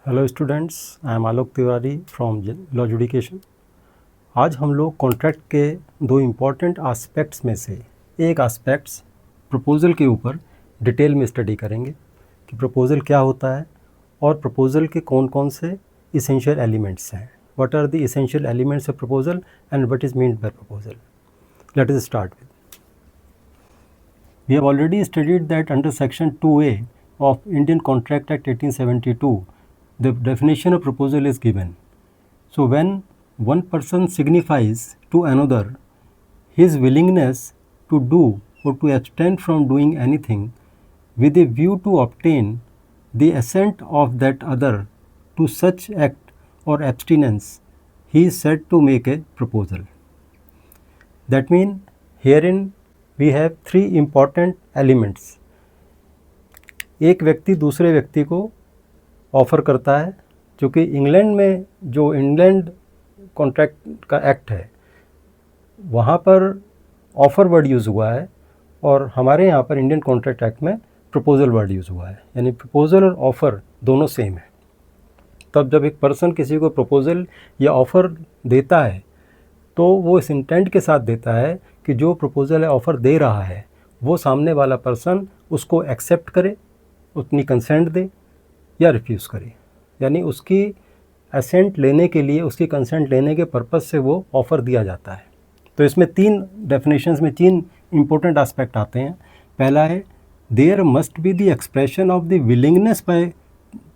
Hello students, I am Alok Tiwari from law education. आज हम लोग कॉन्ट्रैक्ट के दो इम्पॉर्टेंट एस्पेक्ट्स में से एक एस्पेक्ट्स प्रपोज़ल के ऊपर डिटेल में स्टडी करेंगे कि प्रपोज़ल क्या होता है और प्रपोज़ल के कौन कौन से इसेंशियल एलिमेंट्स हैं। What are the essential elements of proposal and what is meant by proposal. Let us start with, we have already studied that under section 2A of Indian Contract Act 1872, the definition of proposal is given. So when one person signifies to another his willingness to do or to abstain from doing anything with a view to obtain the assent of that other to such act or abstinence, he is said to make a proposal. That means herein we have three important elements. एक व्यक्ति दूसरे व्यक्ति को offer करता है, क्योंकि England में जो इंग्लैंड कॉन्ट्रैक्ट का एक्ट है वहाँ पर ऑफ़र वर्ड यूज़ हुआ है और हमारे यहाँ पर इंडियन कॉन्ट्रैक्ट एक्ट में प्रपोज़ल वर्ड यूज़ हुआ है, यानी प्रपोज़ल और ऑफ़र दोनों सेम है। तब जब एक पर्सन किसी को प्रपोज़ल या ऑफ़र देता है तो वो इस इंटेंट के साथ देता है कि जो प्रपोज़ल या ऑफ़र दे रहा है वो सामने वाला पर्सन उसको एक्सेप्ट करे, उतनी कंसेंट दे या रिफ्यूज़ करे, यानी उसकी असेंट लेने के लिए, उसकी कंसेंट लेने के पर्पज़ से वो ऑफ़र दिया जाता है। तो इसमें तीन डेफिनेशंस में तीन इंपॉर्टेंट एस्पेक्ट आते हैं। पहला है there must be the expression of the willingness by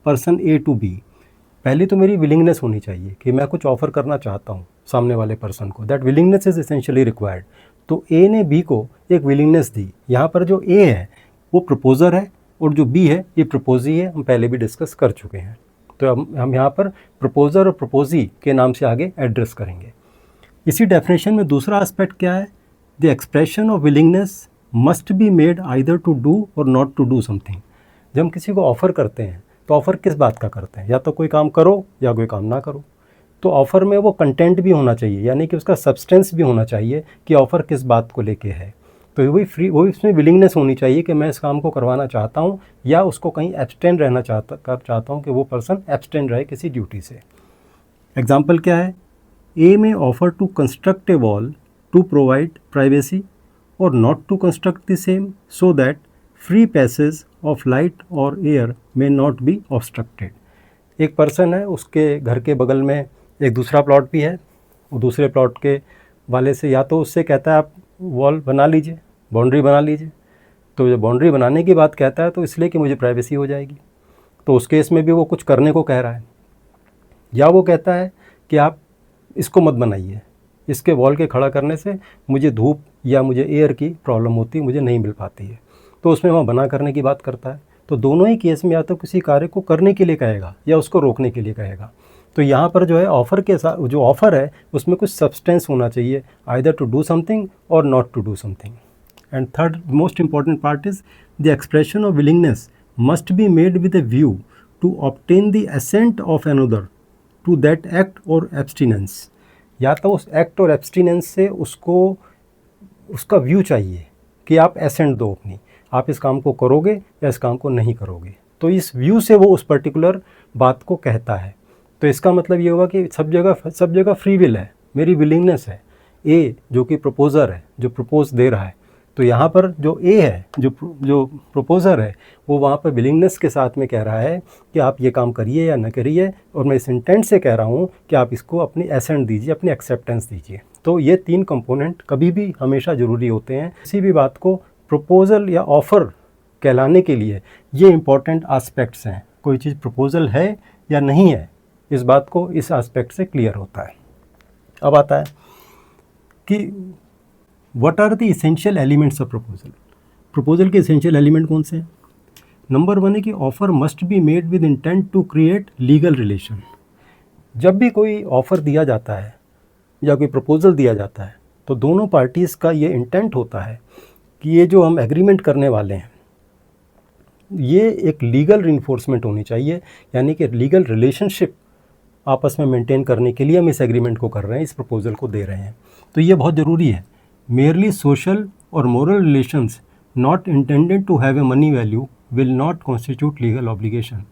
person A to be. पहली तो मेरी विलिंगनेस होनी चाहिए कि मैं कुछ ऑफ़र करना चाहता हूँ सामने वाले पर्सन को, that willingness is essentially required. तो ए ने बी को एक विलिंगनेस दी। यहाँ पर जो ए है वो प्रपोज़र है और जो बी है ये प्रपोजी है, हम पहले भी डिस्कस कर चुके हैं। तो हम यहाँ पर प्रपोज़र और प्रपोजी के नाम से आगे एड्रेस करेंगे। इसी डेफिनेशन में दूसरा एस्पेक्ट क्या है, the expression of willingness must be made either to do or not to do something. जब हम किसी को ऑफ़र करते हैं तो ऑफ़र किस बात का करते हैं, या तो कोई काम करो या कोई काम ना करो। तो ऑफ़र में वो कंटेंट भी होना चाहिए, यानी कि उसका सब्सटेंस भी होना चाहिए कि ऑफ़र किस बात को लेके है। तो वही इसमें विलिंगनेस होनी चाहिए कि मैं इस काम को करवाना चाहता हूँ या उसको कहीं एब्सटेन रहना चाहता हूँ कि वो पर्सन एब्सटेन रहे किसी ड्यूटी से। एग्जाम्पल क्या है, A may offer to construct a wall to provide privacy or not to construct the same so that free passage of light और air may not be obstructed. एक person है, उसके घर के बगल में एक दूसरा प्लॉट भी है, वो दूसरे प्लॉट के वाले से या तो उससे कहता है आप वॉल बना लीजिए, बाउंड्री बना लीजिए। तो जब बाउंड्री बनाने की बात कहता है तो इसलिए कि मुझे प्राइवेसी हो जाएगी, तो उस केस में भी वो कुछ करने को कह रहा है। या वो कहता है कि आप इसको मत बनाइए, इसके वॉल के खड़ा करने से मुझे धूप या मुझे एयर की प्रॉब्लम होती है, मुझे नहीं मिल पाती है, तो उसमें वह बना करने की बात करता है। तो दोनों ही केस में या तो किसी कार्य को करने के लिए कहेगा या उसको रोकने के लिए कहेगा। तो यहाँ पर जो है ऑफ़र के साथ जो ऑफ़र है उसमें कुछ सब्सटेंस होना चाहिए, either to do something or not to do something. And third most important part is the expression of willingness must be made with a view to obtain the assent of another to that act or abstinence. या तो उस act or abstinence से उसको उसका view चाहिए कि आप accent दो अपनी, आप इस काम को करोगे या इस काम को नहीं करोगे। तो इस व्यू से वो उस पर्टिकुलर बात को कहता है। तो इसका मतलब ये होगा कि सब जगह फ्री विल है, मेरी विलिंगनेस है। ए जो कि प्रपोज़र है, जो प्रपोज दे रहा है, तो यहाँ पर जो ए है, जो प्रपोज़र है, वो वहाँ पर विलिंगनेस के साथ में कह रहा है कि आप ये काम करिए या न करिए, और मैं इस इंटेंट से कह रहा हूँ कि आप इसको अपनी एसेंट दीजिए, अपनी एक्सेप्टेंस दीजिए। तो ये तीन कंपोनेंट कभी भी हमेशा ज़रूरी होते हैं किसी भी बात को प्रपोज़ल या ऑफ़र कहलाने के लिए। ये इंपॉर्टेंट एस्पेक्ट्स हैं, कोई चीज़ प्रपोज़ल है या नहीं है, इस बात को इस एस्पेक्ट से क्लियर होता है। अब आता है कि what are the essential elements of proposal. Proposal के इसेंशियल एलिमेंट कौन से हैं? नंबर 1 है कि offer must be made with intent to create legal relation. जब भी कोई ऑफ़र दिया जाता है या कोई प्रपोजल दिया जाता है तो दोनों पार्टीज़ का ये इंटेंट होता है कि ये जो हम एग्रीमेंट करने वाले हैं ये एक लीगल रिइंफोर्समेंट होनी चाहिए, यानी कि लीगल रिलेशनशिप आपस में मेंटेन करने के लिए हम इस एग्रीमेंट को कर रहे हैं, इस प्रपोजल को दे रहे हैं। तो ये बहुत ज़रूरी है। Merely social or moral relations not intended to have a money value will not constitute legal obligation.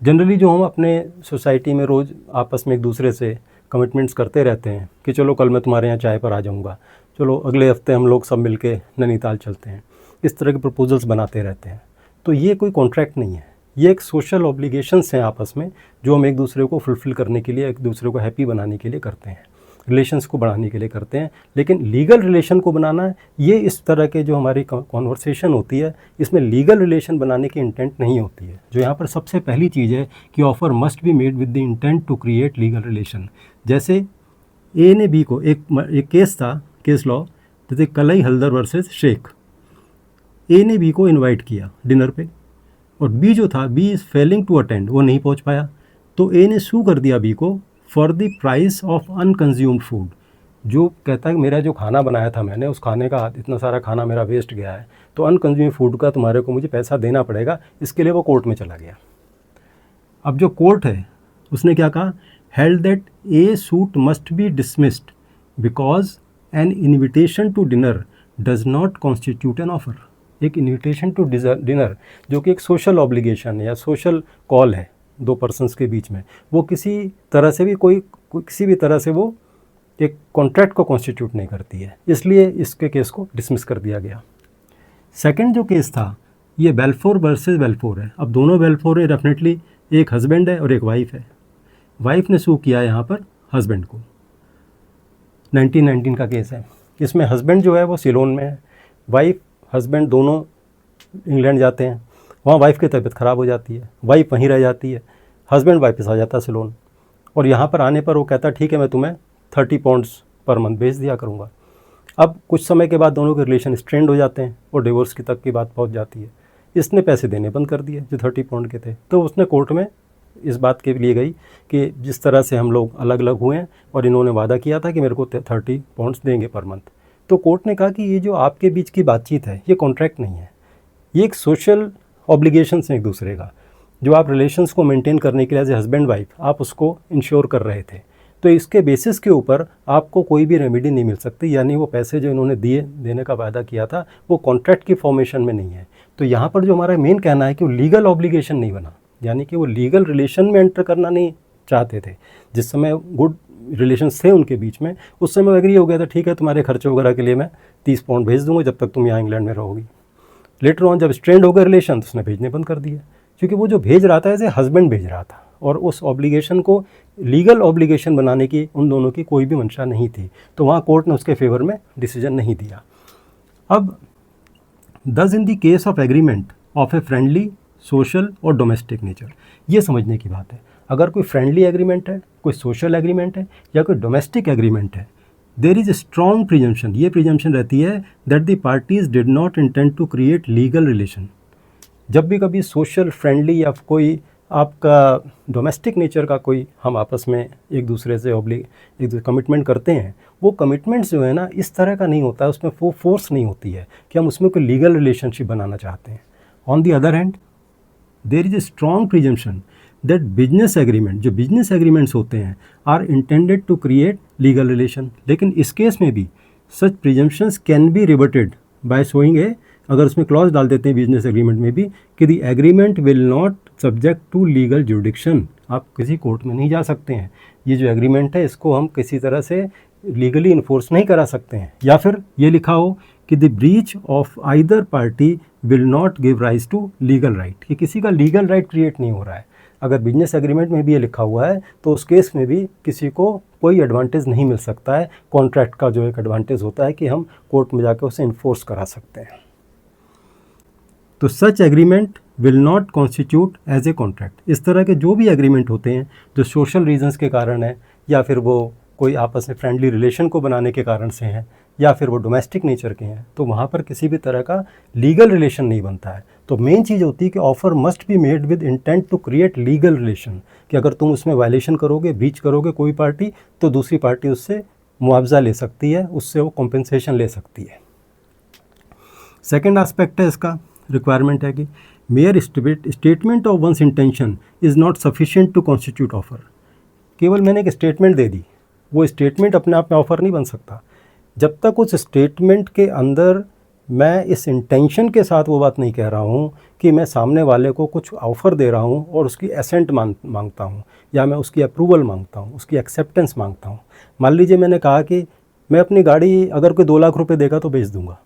Generally जो हम अपने सोसाइटी में रोज़ आपस में एक दूसरे से कमिटमेंट्स करते रहते हैं कि चलो कल मैं तुम्हारे यहाँ चाय पर आ जाऊँगा, चलो अगले हफ्ते हम लोग सब मिलके नैनीताल चलते हैं, इस तरह के प्रपोजल्स बनाते रहते हैं। तो ये कोई कॉन्ट्रैक्ट नहीं है, ये एक सोशल ऑब्लिगेशंस हैं आपस में, जो हम एक दूसरे को फुलफ़िल करने के लिए, एक दूसरे को हैप्पी बनाने के लिए करते हैं, रिलेशंस को बढ़ाने के लिए करते हैं। लेकिन लीगल रिलेशन को बनाना, ये इस तरह के जो हमारी कॉन्वर्सेशन होती है, इसमें लीगल रिलेशन बनाने की इंटेंट नहीं होती है। जो यहाँ पर सबसे पहली चीज़ है कि offer must be made with the intent to create legal relation. जैसे ए ने बी को, एक केस था, केस लॉ, जैसे कलई हल्दर वर्सेस शेख। ए ने बी को इनवाइट किया डिनर पे, और बी जो था, B is failing to attend, वो नहीं पहुंच पाया, तो ए ने सू कर दिया बी को for the price of unconsumed food. जो कहता है कि मेरा जो खाना बनाया था मैंने, उस खाने का इतना सारा खाना मेरा वेस्ट गया है, तो अनकंज्यूम्ड फूड का तुम्हारे को मुझे पैसा देना पड़ेगा। इसके लिए वो कोर्ट में चला गया। अब जो कोर्ट है उसने क्या कहा, held that a suit must be dismissed because an invitation to dinner does not constitute an offer. एक इन्विटेशन टू डिनर जो कि एक सोशल ऑब्लिगेशन है या सोशल कॉल है दो पर्सन्स के बीच में, वो किसी तरह से भी किसी भी तरह से वो एक कॉन्ट्रैक्ट को कॉन्स्टिट्यूट नहीं करती है, इसलिए इसके केस को डिसमिस कर दिया गया। सेकंड जो केस था, ये बेल्फोर वर्सेस बेल्फोर है। अब दोनों बेल्फोर है, डेफिनेटली एक हस्बैंड है और एक वाइफ है। वाइफ ने सू किया यहाँ पर हस्बैंड को, 1919 का केस है। इसमें हस्बैंड जो है वो सिलोन में है, वाइफ हस्बैंड दोनों इंग्लैंड जाते हैं, वहाँ वाइफ की तबीयत ख़राब हो जाती है, वाइफ वहीं रह जाती है, हस्बैंड वापस आ जाता है सिलोन, और यहाँ पर आने पर वो कहता है ठीक है मैं तुम्हें 30 पाउंड्स पर मंथ भेज दिया करूँगा। अब कुछ समय के बाद दोनों के रिलेशन स्ट्रेंड हो जाते हैं और डिवोर्स की तक की बात पहुँच जाती है। इसने पैसे देने बंद कर दिए जो 30 पाउंड के थे, तो उसने कोर्ट में इस बात के लिए गई कि जिस तरह से हम लोग अलग अलग हुए हैं और इन्होंने वादा किया था कि मेरे को 30 पाउंड्स देंगे पर मंथ, तो कोर्ट ने कहा कि ये जो आपके बीच की बातचीत है ये कॉन्ट्रैक्ट नहीं है, ये एक सोशल ऑब्लिगेशंस है एक दूसरे का, जो आप रिलेशंस को मेंटेन करने के लिए एज ए हस्बैंड वाइफ आप उसको इंश्योर कर रहे थे। तो इसके बेसिस के ऊपर आपको कोई भी रेमेडी नहीं मिल सकती, यानी वो पैसे जो इन्होंने देने का वादा किया था वो कॉन्ट्रैक्ट की फॉर्मेशन में नहीं है। तो यहाँ पर जो हमारा मेन कहना है कि वो लीगल ऑब्लिगेशन नहीं बना, यानी कि वो लीगल रिलेशन में एंटर करना नहीं चाहते थे। जिस समय गुड रिलेशंस थे उनके बीच में, उस समय एग्री हो गया था ठीक है तुम्हारे खर्चे वगैरह के लिए मैं 30 पाउंड भेज दूंगा जब तक तुम यहाँ इंग्लैंड में रहोगी। लेटर ऑन जब स्ट्रेंड हो गए रिलेशन तो उसने भेजने बंद कर दिया, क्योंकि वो जो भेज रहा था एज ए हस्बैंड भेज रहा था और उस ऑब्लिगेशन को लीगल ऑब्लिगेशन बनाने की उन दोनों की कोई भी मंशा नहीं थी। तो वहाँ कोर्ट ने उसके फेवर में डिसीजन नहीं दिया। अब दस in the case of agreement of a friendly social और डोमेस्टिक नेचर, ये समझने की बात है। अगर कोई फ्रेंडली एग्रीमेंट है, कोई सोशल एग्रीमेंट है या कोई डोमेस्टिक एग्रीमेंट है, there is a strong presumption, ये प्रिजम्पशन रहती है that the parties did not intend to create legal relation. जब भी कभी सोशल फ्रेंडली या कोई आपका डोमेस्टिक नेचर का कोई हम आपस में एक दूसरे से एक कमिटमेंट करते हैं, वो कमिटमेंट्स जो है ना इस तरह का नहीं होता है, उसमें वो फोर्स नहीं होती है कि हम उसमें कोई लीगल रिलेशनशिप बनाना चाहते हैं। On the other hand there is a strong presumption that business agreement, जो बिजनेस एग्रीमेंट्स होते हैं, are intended to create legal relation. लेकिन इस केस में भी such presumptions can be reverted by showing a, अगर उसमें क्लॉज डाल देते हैं बिजनेस एग्रीमेंट में भी कि the agreement will not subject to legal jurisdiction, आप किसी कोर्ट में नहीं जा सकते हैं, ये जो एग्रीमेंट है इसको हम किसी तरह से लीगली इन्फोर्स नहीं करा सकते हैं। या फिर ये लिखा हो कि the breach of either party will not give rise to legal right, कि किसी का लीगल राइट क्रिएट नहीं हो रहा है। अगर बिजनेस एग्रीमेंट में भी ये लिखा हुआ है तो उस केस में भी किसी को कोई एडवांटेज नहीं मिल सकता है। कॉन्ट्रैक्ट का जो एक एडवांटेज होता है कि हम कोर्ट में जाकर उसे इन्फोर्स करा सकते हैं। तो such agreement will not constitute as a contract. इस तरह के जो भी एग्रीमेंट होते हैं जो सोशल रीजंस के कारण है, या फिर वो कोई आपस में फ्रेंडली रिलेशन को बनाने के कारण से हैं, या फिर वो डोमेस्टिक नेचर के हैं, तो वहाँ पर किसी भी तरह का लीगल रिलेशन नहीं बनता है। तो मेन चीज़ होती है कि offer must be made with intent to create legal relation, कि अगर तुम उसमें वायलेशन करोगे, ब्रीच करोगे कोई पार्टी, तो दूसरी पार्टी उससे मुआवजा ले सकती है, उससे वो कॉम्पेंसेशन ले सकती है। सेकेंड एस्पेक्ट है इसका, रिक्वायरमेंट है कि mere statement of one's intention is not sufficient to constitute offer. केवल मैंने एक स्टेटमेंट दे दी, वो स्टेटमेंट अपने आप में ऑफर नहीं बन सकता। जब तक उस स्टेटमेंट के अंदर मैं इस इंटेंशन के साथ वो बात नहीं कह रहा हूँ कि मैं सामने वाले को कुछ ऑफ़र दे रहा हूँ और उसकी एसेंट मांगता हूँ या मैं उसकी अप्रूवल मांगता हूँ, उसकी एक्सेप्टेंस मांगता हूँ। मान लीजिए मैंने कहा कि मैं अपनी गाड़ी अगर कोई 2 लाख रुपए देगा तो बेच दूँगा,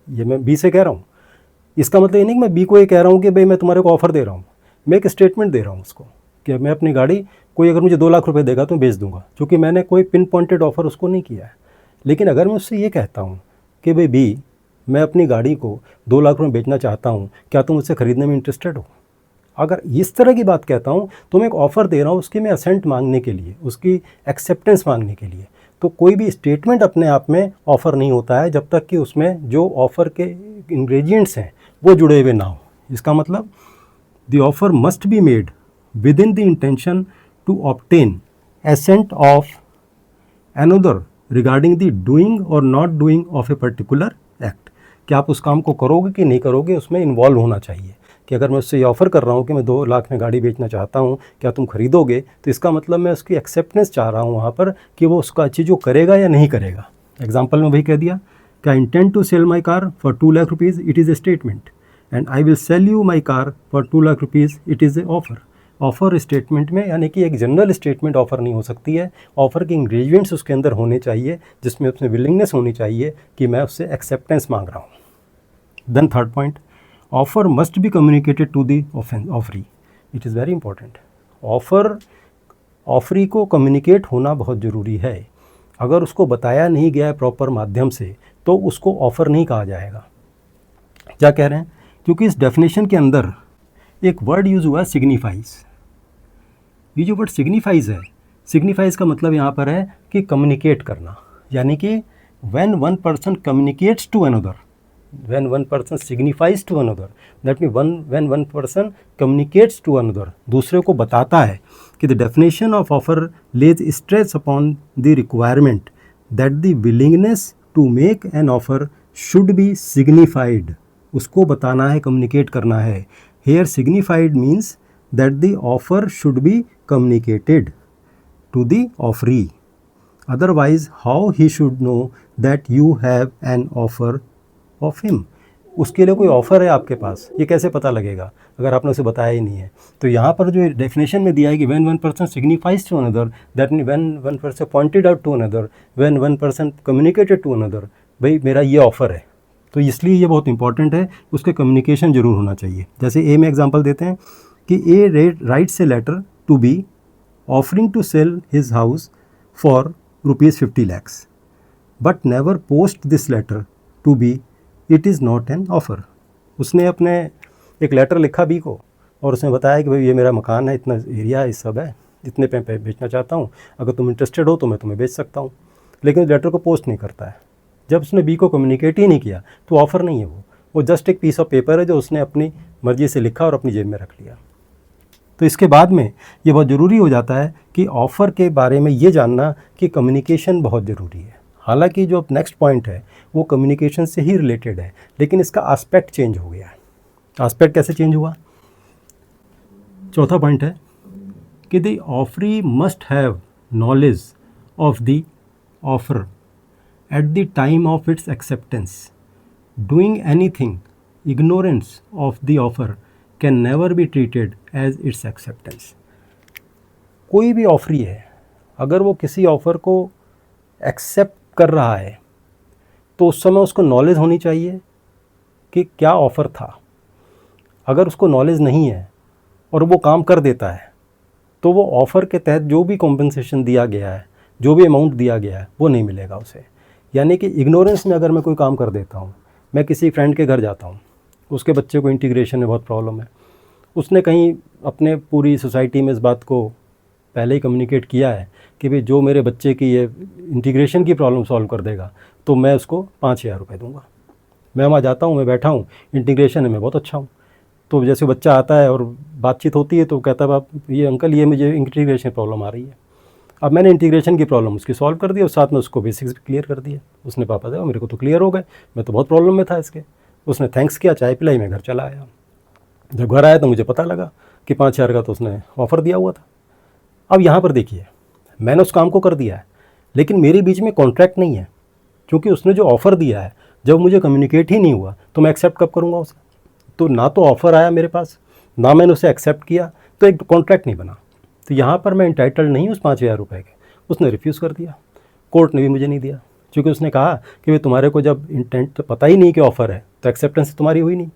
ये मैं बी से कह रहा हूँ। इसका मतलब ये नहीं कि मैं बी को ये कह रहा हूँ कि भाई मैं तुम्हारे को ऑफ़र दे रहा हूँ, मैं एक स्टेटमेंट दे रहा हूँ उसको कि मैं अपनी गाड़ी कोई अगर मुझे 2 लाख रुपए देगा तो बेच दूँगा, क्योंकि मैंने कोई पिन पॉइंटेड ऑफ़र उसको नहीं किया है। लेकिन अगर मैं उससे ये कहता हूँ कि भाई बी, मैं अपनी गाड़ी को 2 लाख रुपए बेचना चाहता हूँ, क्या तुम मुझसे ख़रीदने में इंटरेस्टेड हो? अगर इस तरह की बात कहता हूँ तो मैं एक ऑफ़र दे रहा हूँ उसकी मैं असेंट मांगने के लिए, उसकी एक्सेप्टेंस मांगने के लिए। तो कोई भी स्टेटमेंट अपने आप में ऑफ़र नहीं होता है जब तक कि उसमें जो ऑफ़र के इंग्रेडिएंट्स हैं वो जुड़े हुए ना हो। इसका मतलब the offer must be made with in the intention to obtain assent of another regarding the doing or not doing of a particular act. कि आप उस काम को करोगे कि नहीं करोगे, उसमें इन्वॉल्व होना चाहिए। कि अगर मैं उससे ये ऑफ़र कर रहा हूँ कि मैं 2 लाख में गाड़ी बेचना चाहता हूँ, क्या तुम खरीदोगे, तो इसका मतलब मैं उसकी एक्सेप्टेंस चाह रहा हूँ वहाँ पर कि वो उसका चीज़ जो करेगा या नहीं करेगा। एग्जाम्पल में वही कह दिया कि I intend to sell my car for 2 lakh rupees, it is a statement, and I will sell you my car for 2 lakh rupees, it is a offer. Offer statement में यानी कि एक जनरल स्टेटमेंट ऑफ़र नहीं हो सकती है, ऑफ़र के ingredients उसके अंदर होने चाहिए जिसमें उसमें विलिंगनेस होनी चाहिए कि मैं उससे एक्सेप्टेंस मांग रहा हूँ। Then third point, offer must be communicated to the offeree. It is very important. Offeree को कम्युनिकेट होना बहुत ज़रूरी है। अगर उसको बताया नहीं गया है प्रॉपर माध्यम से तो उसको ऑफ़र नहीं कहा जाएगा। क्या कह रहे हैं? क्योंकि इस डेफिनेशन के अंदर एक वर्ड यूज़ हुआ है सिग्निफाइज। ये जो वर्ड सिग्निफाइज है, सिग्निफाइज का मतलब यहाँ पर है कि कम्युनिकेट करना, यानी कि when one person communicates to another, when one person signifies to another, that means when one person communicates to another, दूसरे को बताता है कि the definition of offer lays stress upon the requirement that the willingness to make an offer should be signified। उसको बताना है, communicate करना है। Here signified means that the offer should be communicated to the offeree, otherwise how he should know that you have an offer of him. उसके लिए कोई offer है आपके पास, ये कैसे पता लगेगा अगर आपने उसे बताया ही नहीं है? तो यहाँ पर जो डेफिनेशन में दिया है कि when one person signifies to another, that mean when one person pointed out to another, when one person communicated to another, भाई मेरा ये ऑफ़र है। तो इसलिए ये बहुत इंपॉर्टेंट है, उसके कम्युनिकेशन ज़रूर होना चाहिए। जैसे ए में एग्जाम्पल देते हैं कि A writes a letter to B offering to sell his house for ₹50 lakhs, but never post this letter to B, it is not an offer. उसने अपने एक लेटर लिखा बी को और उसने बताया कि भाई ये मेरा मकान है, इतना एरिया है, इस सब है, इतने पे बेचना चाहता हूँ, अगर तुम इंटरेस्टेड हो तो मैं तुम्हें बेच सकता हूँ। लेकिन लेटर को पोस्ट नहीं करता है। जब उसने बी को कम्युनिकेट ही नहीं किया तो ऑफ़र नहीं है वो जस्ट एक पीस ऑफ पेपर है जो उसने अपनी मर्ज़ी से लिखा और अपनी जेब में रख लिया। तो इसके बाद में ये बहुत ज़रूरी हो जाता है कि ऑफ़र के बारे में ये जानना कि कम्युनिकेशन बहुत ज़रूरी है। हालांकि जो नेक्स्ट पॉइंट है वो कम्युनिकेशन से ही रिलेटेड है, लेकिन इसका एस्पेक्ट चेंज हो गया है। एस्पेक्ट कैसे चेंज हुआ? चौथा पॉइंट है कि the offeree must have knowledge of the offer at the time of its acceptance. Doing anything ignorance of the offer can never be treated as its acceptance. कोई भी ऑफरी है, अगर वो किसी ऑफ़र को एक्सेप्ट कर रहा है तो उस समय उसको नॉलेज होनी चाहिए कि क्या ऑफ़र था। अगर उसको नॉलेज नहीं है और वो काम कर देता है तो वो ऑफ़र के तहत जो भी कॉम्पेंसेशन दिया गया है, जो भी अमाउंट दिया गया है, वो नहीं मिलेगा उसे। यानी कि इग्नोरेंस में अगर मैं कोई काम कर देता हूँ, मैं किसी फ्रेंड के घर जाता हूँ, उसके बच्चे को इंटीग्रेशन में बहुत प्रॉब्लम है, उसने कहीं अपने पूरी सोसाइटी में इस बात को पहले ही कम्युनिकेट किया है कि भाई जो मेरे बच्चे की ये इंटीग्रेशन की प्रॉब्लम सॉल्व कर देगा तो मैं उसको 5,000 रुपये दूंगा। मैं वहाँ जाता हूँ, मैं बैठा हूँ, इंटीग्रेशन में मैं बहुत अच्छा हूँ। तो जैसे बच्चा आता है और बातचीत होती है तो कहता है आप ये अंकल ये मुझे इंटीग्रेशन प्रॉब्लम आ रही है। अब मैंने इंटीग्रेशन की प्रॉब्लम उसकी सॉल्व कर दी और साथ में उसको बेसिक्स भी क्लियर कर दिया। उसने पापा से मेरे को तो क्लियर हो गए, मैं तो बहुत प्रॉब्लम में था इसके। उसने थैंक्स किया, चाय पिलाई, मैं घर चला आया। जब घर आया तो मुझे पता लगा कि 5,000 का तो उसने ऑफ़र दिया हुआ था। अब यहाँ पर देखिए, मैंने उस काम को कर दिया है लेकिन मेरे बीच में कॉन्ट्रैक्ट नहीं है, क्योंकि उसने जो ऑफ़र दिया है जब मुझे कम्युनिकेट ही नहीं हुआ तो मैं एक्सेप्ट कब करूँगा उसे? तो ना तो ऑफ़र आया मेरे पास, ना मैंने उसे एक्सेप्ट किया, तो एक कॉन्ट्रैक्ट नहीं बना। तो यहाँ पर मैं इंटाइटल्ड नहीं उस 5,000 रुपये के। उसने रिफ्यूज़ कर दिया, कोर्ट ने भी मुझे नहीं दिया, क्योंकि उसने कहा कि भाई तुम्हारे को जब इंटेंट तो पता ही नहीं कि ऑफ़र है तो एक्सेप्टेंस तुम्हारी हुई नहीं।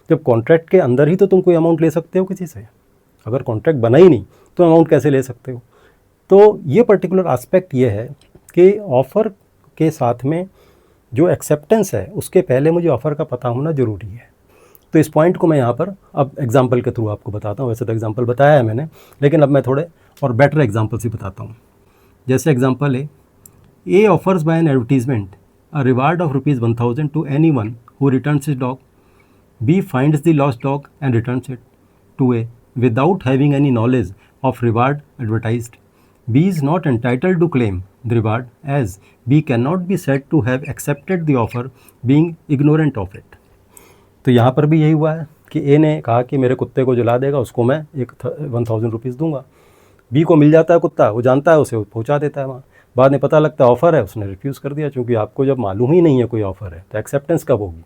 जब कॉन्ट्रैक्ट के अंदर ही तो तुम कोई अमाउंट ले सकते हो किसी से, अगर कॉन्ट्रैक्ट बना ही नहीं तो अमाउंट कैसे ले सकते हो? तो ये पर्टिकुलर एस्पेक्ट ये है कि ऑफ़र के साथ में जो एक्सेप्टेंस है उसके पहले मुझे ऑफ़र का पता होना ज़रूरी है। तो इस पॉइंट को मैं यहाँ पर अब एग्जांपल के थ्रू आपको बताता हूँ। वैसे तो एग्जांपल बताया है मैंने, लेकिन अब मैं थोड़े और बेटर एग्जांपल से बताता हूँ। जैसे एग्जांपल है, A offers by an advertisement a reward of ₹1,000 to anyone who returns his dog. B finds the lost dog and returns it to A without having any knowledge of reward advertised. B is not entitled to claim the reward as B cannot be said to have accepted the offer being ignorant of it. तो यहाँ पर भी यही हुआ है कि ए ने कहा कि मेरे कुत्ते को जला देगा, उसको मैं 1,000 रुपीज़ दूंगा। बी को मिल जाता है कुत्ता, वो जानता है, उसे पहुँचा देता है वहाँ। बाद में पता लगता है ऑफ़र है, उसने रिफ्यूज़ कर दिया, क्योंकि आपको जब मालूम ही नहीं है कोई ऑफ़र है तो एक्सेप्टेंस कब होगी?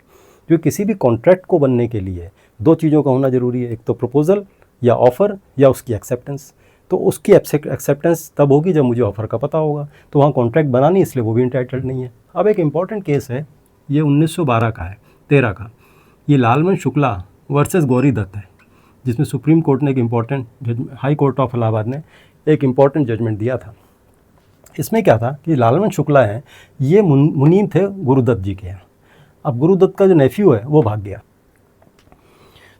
क्योंकि किसी भी कॉन्ट्रैक्ट को बनने के लिए दो चीज़ों का होना ज़रूरी है, एक तो प्रपोजल या ऑफ़र या उसकी एक्सेप्टेंस। तो उसकी एक्सेप्टेंस तब होगी जब मुझे ऑफ़र का पता होगा। तो वहाँ कॉन्ट्रैक्ट बना नहीं, इसलिए वो भी इंटाइटल्ड नहीं है। अब एक इम्पॉर्टेंट केस है, ये 1912 का है, 13 का। ये लालमन शुक्ला वर्सेस गौरी दत्त है, जिसमें सुप्रीम कोर्ट ने एक important high court of Allahabad ने एक इम्पॉर्टेंट जजमेंट दिया था। इसमें क्या था कि लालमन शुक्ला हैं, ये मुनीम थे गुरुदत्त जी के यहाँ। अब गुरुदत्त का जो नेफ्यू है वो भाग गया,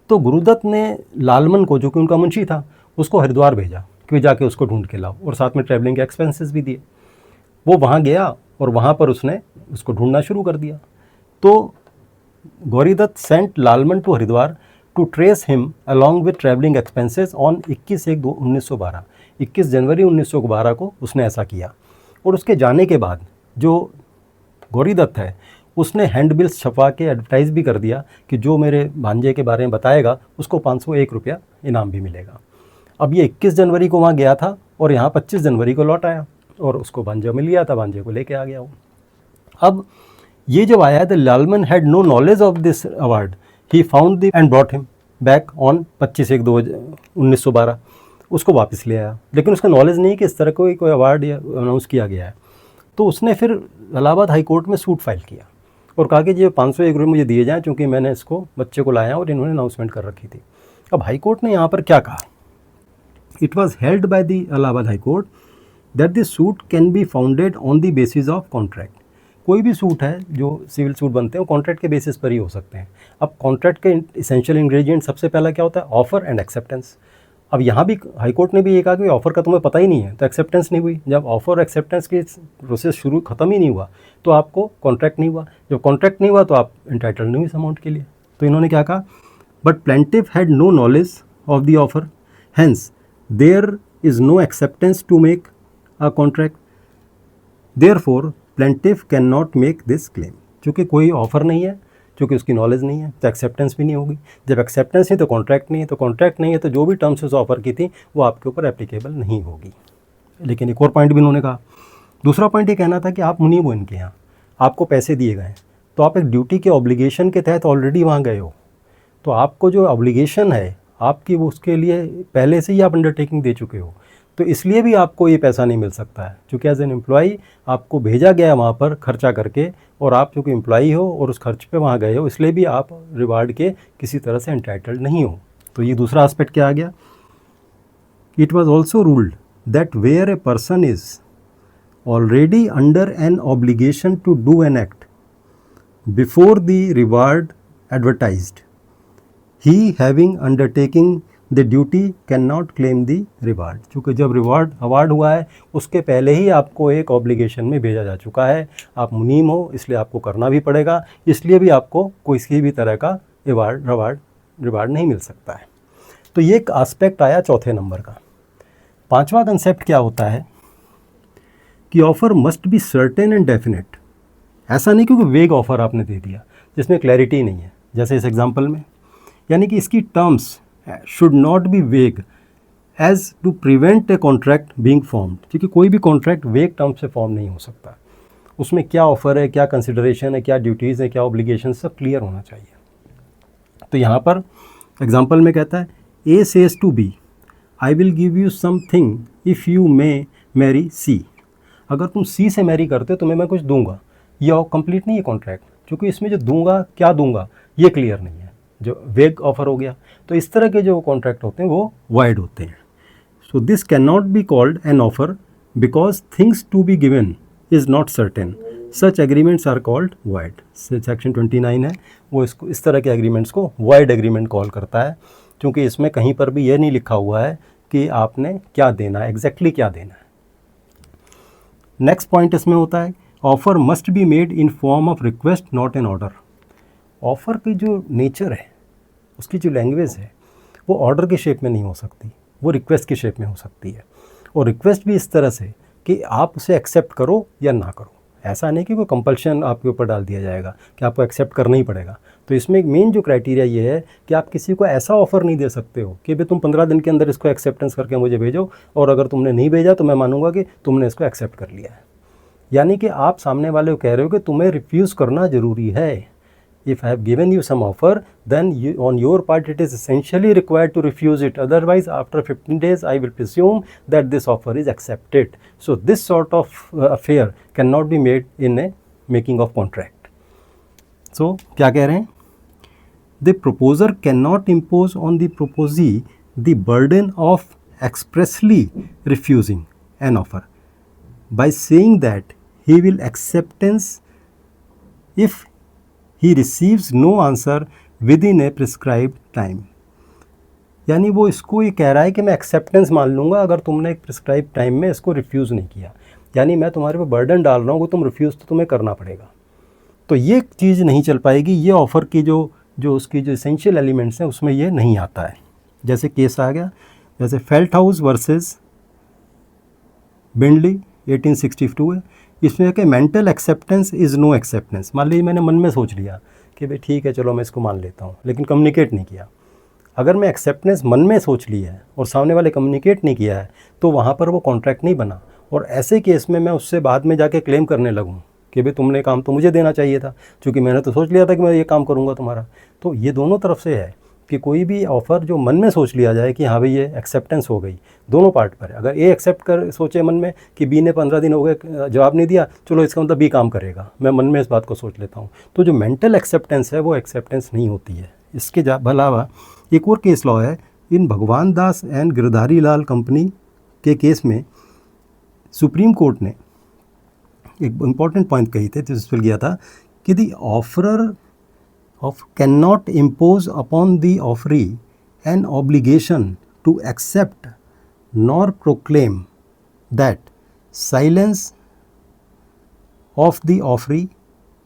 तो गुरुदत्त ने लालमन को, जो कि उनका मुंशी था, उसको हरिद्वार भेजा कि जाके उसको ढूंढ के लाओ, और साथ में ट्रैवलिंग के एक्सपेंसेस भी दिए। वो वहाँ गया और वहाँ पर उसने उसको ढूंढना शुरू कर दिया। तो Gauridatt sent Lalman to Haridwar to trace him along with travelling expenses on 21/1/1912। 21 जनवरी 1912 को उसने ऐसा किया। और उसके जाने के बाद जो गौरीदत्त है उसने हैंड बिल्स छपवा के एडवर्टाइज़ भी कर दिया कि जो मेरे भांजे के बारे में बताएगा उसको 501 रुपया इनाम भी मिलेगा। अब ये 21 जनवरी को वहाँ गया था और यहाँ 25 जनवरी को लौट आया और उसको भांजा मिल गया था, भांजे को लेके आ गया वो। अब ये जब आया तो Lalman had no knowledge of this award, he found the and brought him back on 25/1/1912। उसको वापस ले आया, लेकिन उसका नॉलेज नहीं कि इस तरह कोई अवार्ड या अनाउंस किया गया है। तो उसने फिर इलाहाबाद हाई कोर्ट में सूट फाइल किया और कहा कि ये 501 रुपये मुझे दिए जाएँ, क्योंकि मैंने इसको बच्चे को लाया और इन्होंने अनाउंसमेंट कर रखी थी। अब हाई कोर्ट ने यहाँ पर क्या कहा? It was held by the Allahabad high court that this suit can be founded on the basis of contract. कोई भी सूट है जो सिविल सूट बनते हैं वो कॉन्ट्रैक्ट के बेसिस पर ही हो सकते हैं। अब कॉन्ट्रैक्ट के इसेंशियल इंग्रेडिएंट सबसे पहला क्या होता है? Offer and acceptance. अब यहाँ भी हाई कोर्ट ने भी ये कहा कि ऑफ़र का तुम्हें पता ही नहीं है तो एक्सेप्टेंस नहीं हुई। जब ऑफ़र एक्सेप्टेंस की प्रोसेस शुरू ख़त्म ही नहीं हुआ तो आपको कॉन्ट्रैक्ट नहीं हुआ। जब कॉन्ट्रैक्ट नहीं हुआ तो आप इंटाइटल्ड नहीं हुई इस अमाउंट के लिए। तो इन्होंने क्या कहा? But plaintiff had no knowledge of the offer, hence there is no acceptance to make a contract, therefore plaintiff can not make this claim. चूँकि कोई ऑफ़र नहीं है, चूँकि उसकी नॉलेज नहीं है, तो एक्सेप्टेंस भी नहीं होगी। जब एक्सेप्टेंस नहीं तो कॉन्ट्रैक्ट नहीं है, तो कॉन्ट्रैक्ट नहीं है तो जो भी टर्म्स उस ऑफ़र की थी वो आपके ऊपर एप्लीकेबल नहीं होगी। लेकिन एक और पॉइंट भी उन्होंने कहा। दूसरा पॉइंट ये कहना था कि आप मुनीब हो इनके यहाँ, आपको पैसे दिए गए, तो आप एक ड्यूटी के ऑब्लिगेशन के तहत ऑलरेडी वहाँ गए हो, तो आपको जो ऑब्लिगेशन है आपकी वो उसके लिए पहले से ही आप अंडरटेकिंग दे चुके हो, तो इसलिए भी आपको ये पैसा नहीं मिल सकता है। क्योंकि एज एन एम्प्लॉई आपको भेजा गया वहाँ पर खर्चा करके, और आप चूँकि एम्प्लॉई हो और उस खर्च पे वहाँ गए हो, इसलिए भी आप रिवार्ड के किसी तरह से एंटाइटल्ड नहीं हो। तो ये दूसरा एस्पेक्ट क्या आ गया? It was also ruled that where a person is already under an obligation to do an act before the reward advertised, he having undertaking the duty can not claim the reward. चूँकि जब reward award हुआ है उसके पहले ही आपको एक obligation में भेजा जा चुका है, आप मुनीम हो इसलिए आपको करना भी पड़ेगा, इसलिए भी आपको कोई किसी भी तरह का रिवार्ड नहीं मिल सकता है। तो ये एक आस्पेक्ट आया चौथे नंबर का। पांचवा कंसेप्ट क्या होता है कि offer must be certain and definite. ऐसा नहीं क्योंकि वेग ऑफ़र आपने दे दिया जिसमें क्लैरिटी नहीं है, जैसे इस एग्जांपल में, यानी कि इसकी terms should not be vague as to prevent a contract being formed. क्योंकि कोई भी कॉन्ट्रैक्ट वेग टर्म से फॉर्म नहीं हो सकता। उसमें क्या ऑफ़र है, क्या कंसिडरेशन है, क्या ड्यूटीज़ है, क्या ऑब्लिगेशन, सब क्लियर होना चाहिए। तो यहाँ पर एग्जांपल में कहता है A says to B I will give you something if you may marry C. अगर तुम सी से मैरी करते हो तुम्हें मैं कुछ दूंगा। ये कंप्लीट नहीं है कॉन्ट्रैक्ट, क्योंकि इसमें जो दूंगा क्या दूंगा ये क्लियर नहीं है, जो वेग ऑफर हो गया। तो इस तरह के जो कॉन्ट्रैक्ट होते हैं वो वाइड होते हैं। So this can not be called an offer because things to be given is not certain, such agreements are called void. Section 29 है, वो इसको इस तरह के एग्रीमेंट्स को वाइड एग्रीमेंट कॉल करता है, क्योंकि इसमें कहीं पर भी ये नहीं लिखा हुआ है कि आपने क्या देना है, एग्जैक्टली क्या देना है। नेक्स्ट पॉइंट इसमें होता है offer must be made in form of request not an order. Offer की जो नेचर है, उसकी जो लैंग्वेज है, वो ऑर्डर की शेप में नहीं हो सकती, वो रिक्वेस्ट की शेप में हो सकती है। और रिक्वेस्ट भी इस तरह से कि आप उसे एक्सेप्ट करो या ना करो। ऐसा नहीं कि कोई कंपल्शन आपके ऊपर डाल दिया जाएगा कि आपको एक्सेप्ट करना ही पड़ेगा। तो इसमें एक मेन जो क्राइटेरिया ये है कि आप किसी को ऐसा ऑफ़र नहीं दे सकते हो कि भाई तुम 15 दिन के अंदर इसको एक्सेप्टेंस करके मुझे भेजो, और अगर तुमने नहीं भेजा तो मैं मानूंगा कि तुमने इसको एक्सेप्ट कर लिया है। यानी कि आप सामने वाले को कह रहे हो कि तुम्हें रिफ्यूज़ करना ज़रूरी है। If I have given you some offer, then on your part it is essentially required to refuse it. Otherwise, after 15 days, I will presume that this offer is accepted. So this sort of affair cannot be made in a making of contract. So क्या कह रहे हैं? The proposer cannot impose on the proposee the burden of expressly refusing an offer by saying that he will acceptance if he receives no answer within a prescribed time। यानी वो इसको ये कह रहा है कि मैं एक्सेप्टेंस मान लूँगा अगर तुमने एक प्रिस्क्राइब टाइम में इसको रिफ्यूज़ नहीं किया। यानी मैं तुम्हारे पे बर्डन डाल रहा हूँ कि तुम रिफ्यूज़ तो तुम्हें करना पड़ेगा। तो ये चीज़ नहीं चल पाएगी, ये ऑफ़र की जो उसकी जो एसेंशियल एलिमेंट्स हैं उसमें ये नहीं आता है। जैसे केस आ गया, जैसे फेल्ट हाउस वर्सेस बिंडली 1862 है। इसमें कि mental acceptance is no acceptance. मान लीजिए मैंने मन में सोच लिया कि भाई ठीक है चलो मैं इसको मान लेता हूँ, लेकिन कम्युनिकेट नहीं किया। अगर मैं एक्सेप्टेंस मन में सोच लिया है और सामने वाले कम्युनिकेट नहीं किया है तो वहाँ पर वो कॉन्ट्रैक्ट नहीं बना। और ऐसे केस में मैं उससे बाद में जाके क्लेम करने लगूँ कि भाई तुमने काम तो मुझे देना चाहिए था, क्योंकि मैंने तो सोच लिया था कि मैं ये काम करूँगा तुम्हारा। तो ये दोनों तरफ से है कि कोई भी ऑफ़र जो मन में सोच लिया जाए कि हाँ भाई ये एक्सेप्टेंस हो गई, दोनों पार्ट पर है। अगर ए एक्सेप्ट कर सोचे मन में कि बी ने 15 दिन हो गए जवाब नहीं दिया, चलो इसका मतलब बी काम करेगा, मैं मन में इस बात को सोच लेता हूँ, तो जो मेंटल एक्सेप्टेंस है वो एक्सेप्टेंस नहीं होती है। इसके अलावा एक और केस लॉ है, इन भगवान दास एंड गिरधारी लाल कंपनी के केस में सुप्रीम कोर्ट ने एक इम्पॉर्टेंट पॉइंट कही थे जिस पर गया था कि the offeror of cannot impose upon the offeree an obligation to accept nor proclaim that silence of the offeree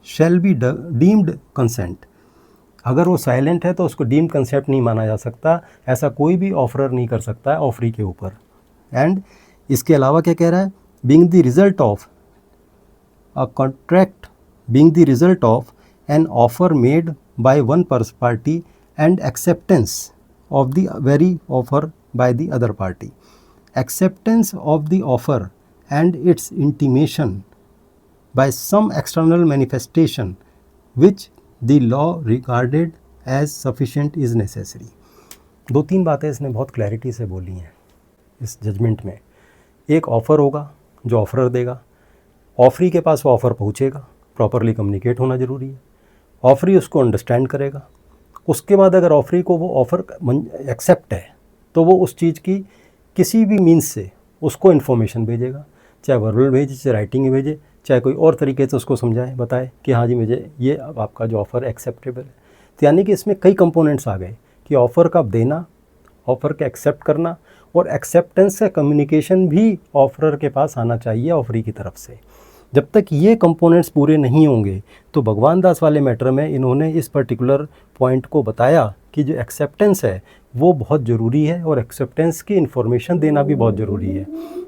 shall be deemed consent। अगर वो साइलेंट है तो उसको डीम्ड कंसेप्ट नहीं माना जा सकता, ऐसा कोई भी ऑफरर नहीं कर सकता है ऑफरी के ऊपर। एंड इसके अलावा क्या कह रहा है, being the result of a contract, being the result of an offer made by one party and acceptance of the very offer by the other party, acceptance of the offer and its intimation by some external manifestation which the law regarded as sufficient is necessary। दो तीन बातें इसने बहुत clarity से बोली हैं इस judgement में। एक ऑफ़र होगा जो ऑफरर देगा, ऑफरी के पास वो ऑफ़र पहुँचेगा, प्रॉपरली कम्युनिकेट होना ज़रूरी है, ऑफरी उसको अंडरस्टैंड करेगा। उसके बाद अगर ऑफरी को वो ऑफ़र एक्सेप्ट है तो वो उस चीज़ की किसी भी मीन्स से उसको इन्फॉर्मेशन भेजेगा, चाहे वर्बल भेजे, चाहे राइटिंग में भेजे, चाहे कोई और तरीके से उसको समझाए, बताए कि हाँ जी मुझे ये अब आपका जो ऑफ़र एक्सेप्टेबल है। तो यानी कि इसमें कई कंपोनेंट्स आ गए कि ऑफ़र का देना, ऑफ़र का एक्सेप्ट करना, और एक्सेप्टेंस का कम्युनिकेशन भी ऑफरर के पास आना चाहिए ऑफरी की तरफ से। जब तक ये कंपोनेंट्स पूरे नहीं होंगे तो भगवान दास वाले मैटर में इन्होंने इस पर्टिकुलर पॉइंट को बताया कि जो एक्सेप्टेंस है वो बहुत ज़रूरी है और एक्सेप्टेंस की इन्फॉर्मेशन देना भी बहुत ज़रूरी है।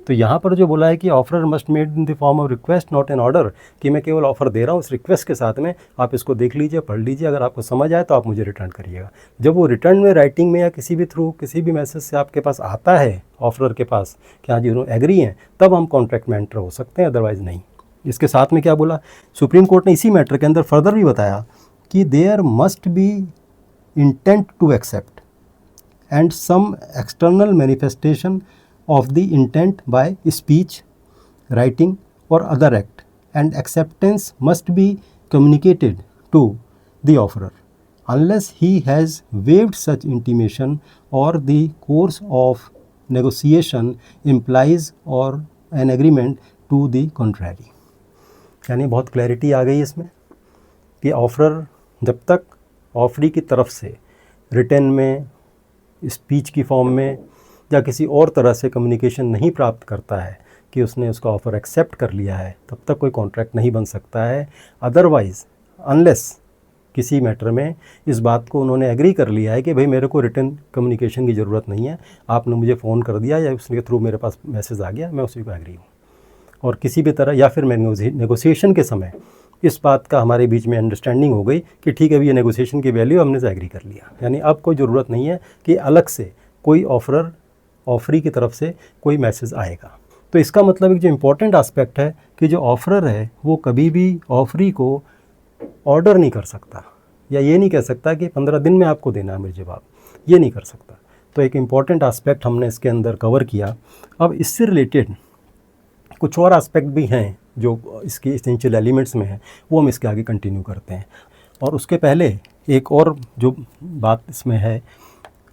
तो यहाँ पर जो बोला है कि offeror must made in the form of request not an order, कि मैं केवल ऑफ़र दे रहा हूँ, उस रिक्वेस्ट के साथ में आप इसको देख लीजिए, पढ़ लीजिए, अगर आपको समझ आए तो आप मुझे रिटर्न करिएगा। जब वो रिटर्न में राइटिंग में या किसी भी थ्रू किसी भी मैसेज से आपके पास आता है ऑफरर के पास कि हाँ जी उन्होंने एग्री हैं, तब हम कॉन्ट्रैक्ट में एंटर हो सकते हैं, अदरवाइज़ नहीं। इसके साथ में क्या बोला, सुप्रीम कोर्ट ने इसी मैटर के अंदर फर्दर भी बताया कि there must be intent to accept and some external manifestation of the intent by speech, writing or other act, and acceptance must be communicated to the offerer unless he has waived such intimation or the course of negotiation implies or an agreement to the contrary। यानी बहुत clarity आ गई इसमें कि offeror जब तक offeree की तरफ से रिटर्न में, स्पीच की फॉर्म में या किसी और तरह से कम्युनिकेशन नहीं प्राप्त करता है कि उसने उसका ऑफ़र एक्सेप्ट कर लिया है, तब तक कोई कॉन्ट्रैक्ट नहीं बन सकता है। अदरवाइज़ अनलेस किसी मैटर में इस बात को उन्होंने एग्री कर लिया है कि भाई मेरे को रिटर्न कम्युनिकेशन की ज़रूरत नहीं है, आपने मुझे फ़ोन कर दिया या उसके थ्रू मेरे पास मैसेज आ गया, मैं उसी को एग्री हूँ। और किसी भी तरह या फिर मैं नेगोशिएशन के समय इस बात का हमारे बीच में अंडरस्टैंडिंग हो गई कि ठीक है अभी ये नेगोशिएशन की वैल्यू हमने से एग्री कर लिया, यानी अब कोई ज़रूरत नहीं है कि अलग से कोई ऑफरी की तरफ से कोई मैसेज आएगा। तो इसका मतलब एक जो इम्पोर्टेंट एस्पेक्ट है कि जो ऑफरर है वो कभी भी ऑफरी को ऑर्डर नहीं कर सकता या ये नहीं कह सकता कि 15 दिन में आपको देना है मुझे जवाब, ये नहीं कर सकता। तो एक इम्पॉर्टेंट एस्पेक्ट हमने इसके अंदर कवर किया। अब इससे रिलेटेड कुछ और एस्पेक्ट भी हैं जो इसकी एसेंशियल एलिमेंट्स में है, वो हम इसके आगे कंटिन्यू करते हैं। और उसके पहले एक और जो बात इसमें है,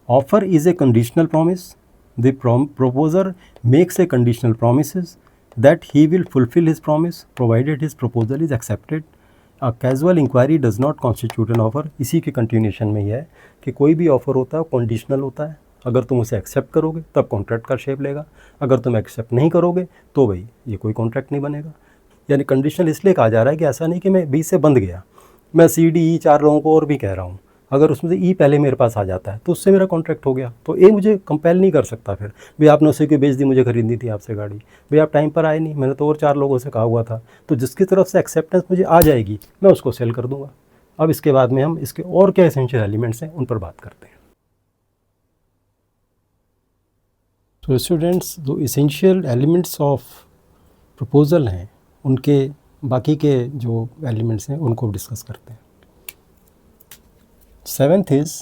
offer is a conditional promise, the proposer makes a conditional promises that he will fulfil his promise provided his proposal is accepted. A casual inquiry does not constitute an offer. इसी के कंटिन्यूशन में ही है कि कोई भी offer होता है वो कंडीशनल होता है। अगर तुम उसे एक्सेप्ट करोगे तब कॉन्ट्रैक्ट का शेप लेगा, अगर तुम एक्सेप्ट नहीं करोगे तो भाई ये कोई कॉन्ट्रैक्ट नहीं बनेगा। यानी कंडीशनल इसलिए कहा जा रहा है कि ऐसा नहीं कि मैं बी से बंध गया, मैं सी डी ई 4 लोगों को और भी कह रहा हूँ, अगर उसमें से ई पहले मेरे पास आ जाता है तो उससे मेरा कॉन्ट्रैक्ट हो गया, तो ए मुझे कंपेल नहीं कर सकता फिर भाई आपने उसे क्यों बेच दी, मुझे खरीदनी थी आपसे गाड़ी, भाई आप टाइम पर आए नहीं, मैंने तो और 4 लोगों से कहा हुआ था। तो जिसकी तरफ से एक्सेप्टेंस मुझे आ जाएगी मैं उसको सेल कर दूँगा। अब इसके बाद में हम इसके और क्या एसेंशियल एलिमेंट्स हैं उन पर बात करते हैं। तो स्टूडेंट्स, जो एसेंशियल एलिमेंट्स ऑफ प्रपोजल हैं उनके बाकी के जो एलिमेंट्स हैं उनको डिस्कस करते हैं। 7th is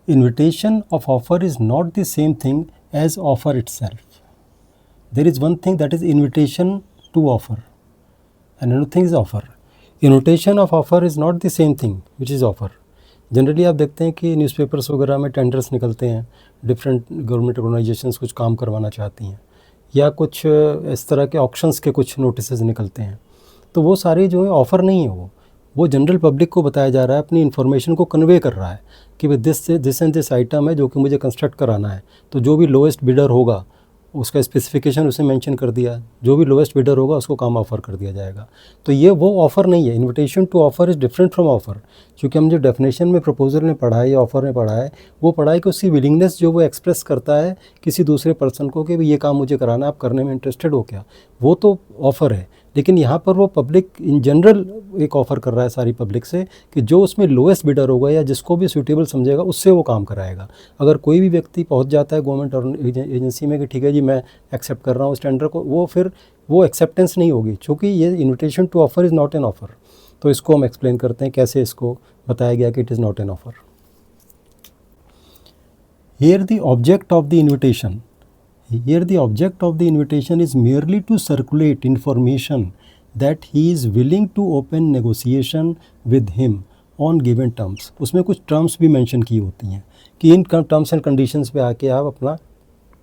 invitation of offer is not the same thing as offer itself. There is one thing that is invitation to offer and another thing is offer. Invitation of offer is not the same thing which is offer. Generally आप देखते हैं कि newspapers वगैरह में tenders निकलते हैं, different government organisations कुछ काम करवाना चाहती हैं या कुछ इस तरह के ऑक्शंस के कुछ नोटिसेस निकलते हैं, तो वो सारे जो है ऑफ़र नहीं है, वो जनरल पब्लिक को बताया जा रहा है, अपनी इन्फॉर्मेशन को कन्वे कर रहा है कि भाई दिस एंड दिस आइटम है जो कि मुझे कंस्ट्रक्ट कराना है, तो जो भी लोएस्ट बिडर होगा उसका स्पेसिफिकेशन उसे मेंशन कर दिया, जो भी लोएस्ट बिडर होगा उसको काम ऑफ़र कर दिया जाएगा। तो ये वो ऑफ़र नहीं है। Invitation to offer is different from offer. क्योंकि हम जो डेफिनेशन में प्रपोजल में पढ़ा है या ऑफ़र में पढ़ा है, वो पढ़ा है कि उसकी विलिंगनेस जो वो एक्सप्रेस करता है किसी दूसरे पर्सन को कि भाई ये काम मुझे कराना है, आप करने में इंटरेस्टेड हो क्या, वो तो ऑफ़र है। लेकिन यहाँ पर वो पब्लिक इन जनरल एक ऑफ़र कर रहा है सारी पब्लिक से कि जो उसमें लोएस्ट बिडर होगा या जिसको भी सूटेबल समझेगा उससे वो काम कराएगा। अगर कोई भी व्यक्ति पहुँच जाता है गवर्नमेंट और एजेंसी में कि ठीक है जी मैं एक्सेप्ट कर रहा हूँ उस टेंडर को, वो फिर वो एक्सेप्टेंस नहीं होगी, क्योंकि ये invitation to offer is not an offer. तो इसको हम एक्सप्लेन करते हैं कैसे इसको बताया गया कि it is not an offer. Here the object of the invitation Here the object of the invitation is merely to circulate information that he is willing to open negotiation with him on given terms। उसमें कुछ terms भी mention की होती हैं कि in terms and conditions पे आके आप अपना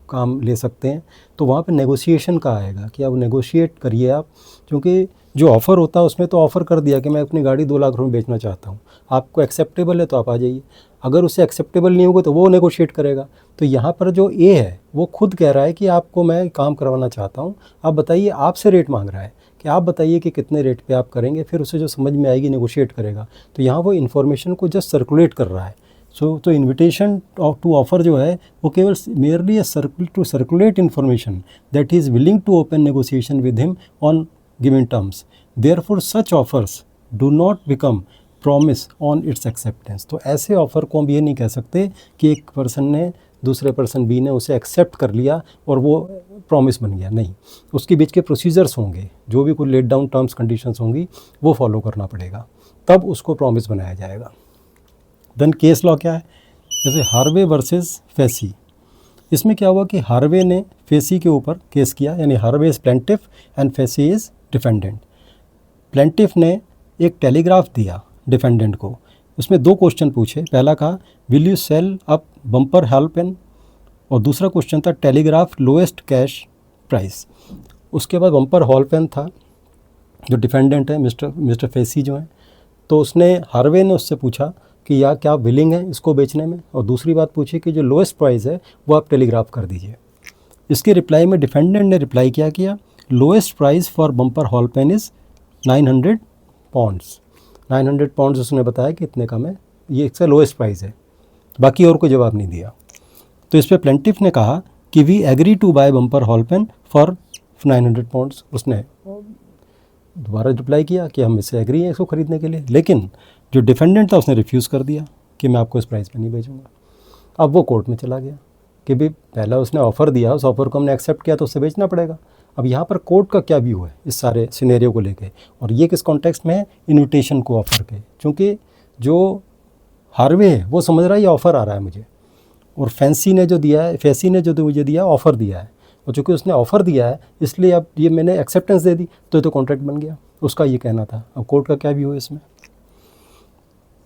काम ले सकते हैं। तो वहाँ पे नेगोशिएशन का आएगा कि आप नेगोशिएट करिए आप, क्योंकि जो ऑफ़र होता है उसमें तो ऑफ़र कर दिया कि मैं अपनी गाड़ी 2 लाख रुपए बेचना चाहता हूँ, आपको एक्सेप्टेबल है तो आप आ जाइए, अगर उसे एक्सेप्टेबल नहीं होगा तो वो नेगोशिएट करेगा। तो यहाँ पर जो ए है वो खुद कह रहा है कि आपको मैं काम करवाना चाहता हूँ, आप बताइए, आपसे रेट मांग रहा है कि आप बताइए कि कितने रेट पे आप करेंगे, फिर उसे जो समझ में आएगी नेगोशिएट करेगा। तो यहाँ वो इन्फॉर्मेशन को जस्ट सर्कुलेट कर रहा है। तो इन्विटेशन टू ऑफ़र जो है वो केवल merely a circulate information that he is willing to open negotiation with him on given terms. Therefore such offers do not become promise on its acceptance. तो ऐसे ऑफ़र को हम ये नहीं कह सकते कि एक पर्सन ने दूसरे पर्सन बी ने उसे एक्सेप्ट कर लिया और वो प्रॉमिस बन गया, नहीं। उसके बीच के प्रोसीजर्स होंगे, जो भी कोई लेट डाउन टर्म्स कंडीशंस होंगी वो फॉलो करना पड़ेगा, तब उसको प्रॉमिस बनाया जाएगा। देन केस लॉ क्या है, जैसे हार्वे वर्सेस फेसी। इसमें क्या हुआ कि हार्वे ने फेसी के ऊपर केस किया, यानी Harvey is plaintiff and facie is defendant. Plaintiff ने एक टेलीग्राफ दिया डिफेंडेंट को, उसमें 2 क्वेश्चन पूछे। पहला कहा will you sell up Bumper Hall Pen, और दूसरा क्वेश्चन था टेलीग्राफ लोएस्ट कैश प्राइस। उसके बाद बम्पर हॉल पेन था, जो डिफेंडेंट है मिस्टर फेसी जो है, तो उसने हार्वे ने उससे पूछा कि या क्या विलिंग है इसको बेचने में, और दूसरी बात पूछी कि जो लोएस्ट प्राइस है वो आप टेलीग्राफ कर दीजिए। इसके रिप्लाई में डिफेंडेंट ने रिप्लाई क्या किया, lowest price for Bumper Hall Pen is 900 pounds. 900 pounds उसने बताया कि इतने कम है, ये इसका लोएस्ट प्राइस है, बाकी और कोई जवाब नहीं दिया। तो इस पर प्लेंटिफ ने कहा कि we agree to buy Bumper Hall Pen for 900 pounds. उसने दोबारा रिप्लाई किया कि हम इससे एग्री हैं इसको ख़रीदने के लिए, लेकिन जो डिफेंडेंट था उसने रिफ्यूज़ कर दिया कि मैं आपको इस प्राइस पे नहीं बेचूंगा। अब वो कोर्ट में चला गया कि भाई पहला उसने ऑफ़र दिया, उस ऑफ़र को हमने एक्सेप्ट किया तो उससे बेचना पड़ेगा। अब यहाँ पर कोर्ट का क्या व्यू है इस सारे सिनेरियो को लेके, और ये किस कॉन्टेक्स्ट में है, इन्विटेशन को ऑफ़र के। क्योंकि जो हार्वे है वो समझ रहा है ये ऑफ़र आ रहा है मुझे, और फेसी ने जो मुझे दिया ऑफ़र दिया है, और चूँकि उसने ऑफ़र दिया है इसलिए अब ये मैंने एक्सेप्टेंस दे दी तो ये तो कॉन्ट्रैक्ट बन गया, उसका ये कहना था। अब कोर्ट का क्या व्यू है इसमें।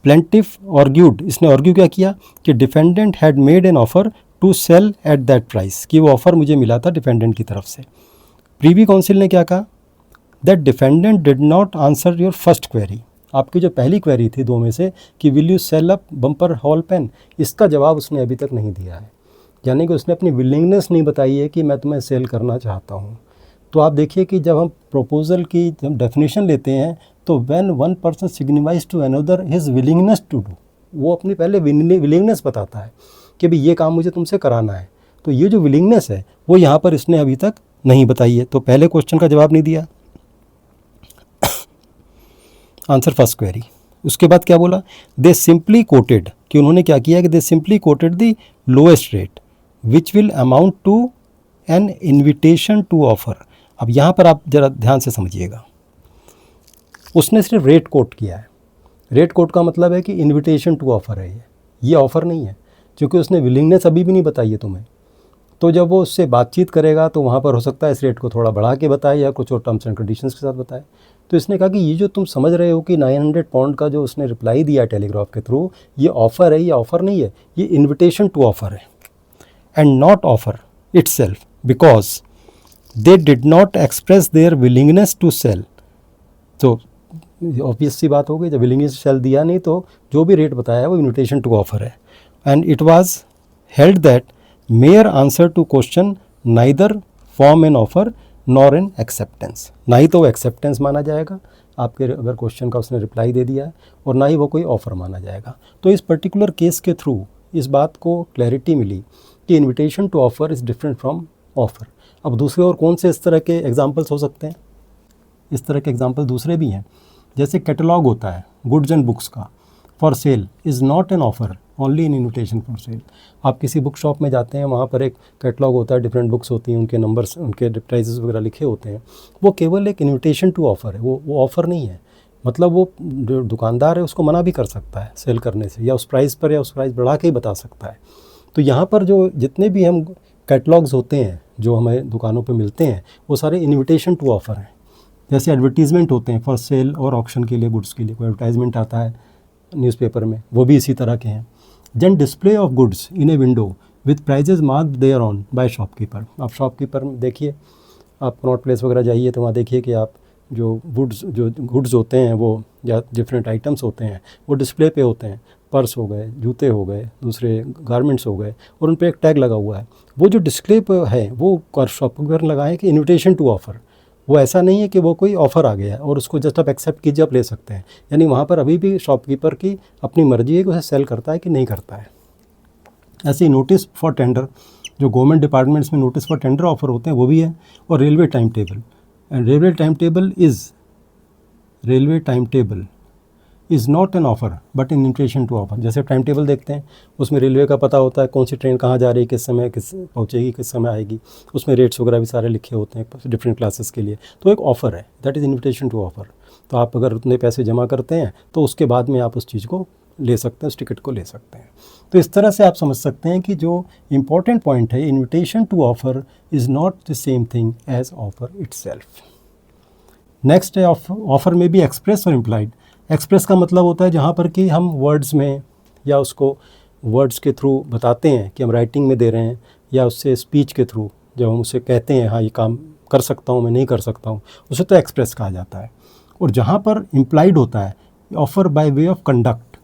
प्लेंटिफ आर्ग्यूड, इसने आर्ग्यू क्या किया कि defendant had made an offer to sell at that price, कि वो ऑफ़र मुझे मिला था डिफेंडेंट की तरफ से। प्रीवी काउंसिल ने क्या कहा, that defendant did not answer your first query. आपकी जो पहली क्वेरी थी 2 में से कि will you sell up Bumper Hall Pen, इसका जवाब उसने अभी तक नहीं दिया है, यानी कि उसने अपनी विलिंगनेस नहीं बताई है कि मैं तुम्हें सेल करना चाहता हूँ। तो आप देखिए कि जब हम प्रपोजल की जब डेफिनेशन लेते हैं तो when one person signifies to another his willingness to do, वो अपनी पहले विलिंगनेस बताता है कि भाई ये काम मुझे तुमसे कराना है। तो ये जो विलिंगनेस है वो यहाँ पर इसने अभी तक नहीं बताई है, तो पहले क्वेश्चन का जवाब नहीं दिया, आंसर फर्स्ट क्वेरी। उसके बाद क्या बोला, दे सिंपली कोटेड, कि उन्होंने क्या किया कि they simply quoted the lowest rate which will amount to an invitation to offer. अब यहाँ पर आप ज़रा ध्यान से समझिएगा, उसने सिर्फ रेट कोट किया है। रेट कोट का मतलब है कि इन्विटेशन टू ऑफ़र है, ये ऑफ़र नहीं है, क्योंकि उसने विलिंगनेस अभी भी नहीं बताई है तुम्हें। तो जब वो उससे बातचीत करेगा तो वहाँ पर हो सकता है इस रेट को थोड़ा बढ़ा के बताए या कुछ और टर्म्स एंड कंडीशंस के साथ बताए। तो इसने कहा कि ये जो तुम समझ रहे हो कि 900 पाउंड का जो उसने रिप्लाई दिया टेलीग्राफ के थ्रू, ये ऑफ़र है, ये ऑफ़र नहीं है, ये इन्विटेशन टू ऑफ़र है, and not offer itself because they did not express their willingness to sell। तो ऑब्वियस सी बात हो गई, जब विलिंगनेस टू सेल दिया नहीं तो जो भी रेट बताया वो इन्विटेशन टू ऑफर है। And it was held that mere answer to question neither form an offer nor an acceptance, ना ही तो वो एक्सेप्टेंस माना जाएगा आपके अगर क्वेश्चन का उसने रिप्लाई दे दिया है, और ना ही वो कोई ऑफ़र माना जाएगा। तो इस पर्टिकुलर केस के थ्रू इस बात को क्लैरिटी मिली कि invitation to offer is different from offer. अब दूसरे और कौन से इस तरह के एग्जांपल्स हो सकते हैं, इस तरह के एग्जांपल दूसरे भी हैं, जैसे कैटलॉग होता है गुड्स एंड बुक्स का, for sale is not an offer only in invitation for sale. आप किसी बुक शॉप में जाते हैं, वहाँ पर एक कैटलॉग होता है, डिफरेंट बुक्स होती हैं, उनके नंबर्स, उनके प्राइसेस वगैरह लिखे होते हैं, वो केवल एक इन्विटेशन टू ऑफ़र है, वो ऑफ़र नहीं है। मतलब वो जो दुकानदार है उसको मना भी कर सकता है सेल करने से, या उस प्राइस पर या उस प्राइस बढ़ा के ही बता सकता है। तो यहाँ पर जो जितने भी हम कैटलॉग्स होते हैं जो हमें दुकानों पे मिलते हैं, वो सारे इन्विटेशन टू ऑफ़र हैं। जैसे एडवर्टीज़मेंट होते हैं फॉर सेल और ऑक्शन के लिए, गुड्स के लिए कोई एडवर्टाइजमेंट आता है न्यूज़पेपर में, वो भी इसी तरह के हैं। Then display of goods in a window with prices marked thereon by shopkeeper. आप शॉपकीपर देखिए, आप कनॉट प्लेस वगैरह जाइए तो वहाँ देखिए कि आप जो गुड्स होते हैं वो, या डिफरेंट आइटम्स होते हैं वो डिस्प्ले पे होते हैं, पर्स हो गए, जूते हो गए, दूसरे गारमेंट्स हो गए, और उन पे एक टैग लगा हुआ है। वो जो डिस्प्ले पे है वो शॉपकीपर लगाए कि इन्विटेशन टू ऑफ़र, वो ऐसा नहीं है कि वो कोई ऑफ़र आ गया है और उसको जस्ट आप एक्सेप्ट कीजिए, आप ले सकते हैं। यानी वहाँ पर अभी भी शॉपकीपर की अपनी मर्जी है कि उसे सेल करता है कि नहीं करता है। ऐसे ही नोटिस फॉर टेंडर, जो गवर्नमेंट डिपार्टमेंट्स में नोटिस फॉर टेंडर ऑफ़र होते हैं वो भी है। और railway time table, and railway time table is not an offer but an invitation to offer. जैसे टाइम टेबल देखते हैं, उसमें रेलवे का पता होता है कौन सी ट्रेन कहाँ जा रही है, किस समय किस पहुँचेगी, किस समय आएगी, उसमें रेट्स वगैरह भी सारे लिखे होते हैं डिफरेंट क्लासेस के लिए। तो एक ऑफ़र है, that is invitation to offer. तो आप अगर उतने पैसे जमा करते हैं तो उसके बाद में आप उस चीज़ को ले सकते हैं, उस टिकट को ले सकते हैं। तो इस तरह से आप समझ सकते हैं कि जो इम्पॉर्टेंट पॉइंट है, invitation to offer is not the same thing as offer itself. Next है ऑफ़र में भी एक्सप्रेस और इम्प्लाइड। एक्सप्रेस का मतलब होता है जहाँ पर कि हम वर्ड्स में या उसको वर्ड्स के थ्रू बताते हैं कि हम राइटिंग में दे रहे हैं, या उससे स्पीच के थ्रू जब हम उसे कहते हैं हाँ ये काम कर सकता हूँ, मैं नहीं कर सकता हूँ, उसे तो एक्सप्रेस कहा जाता है। और जहाँ पर इम्प्लाइड होता है offer bye way of conduct.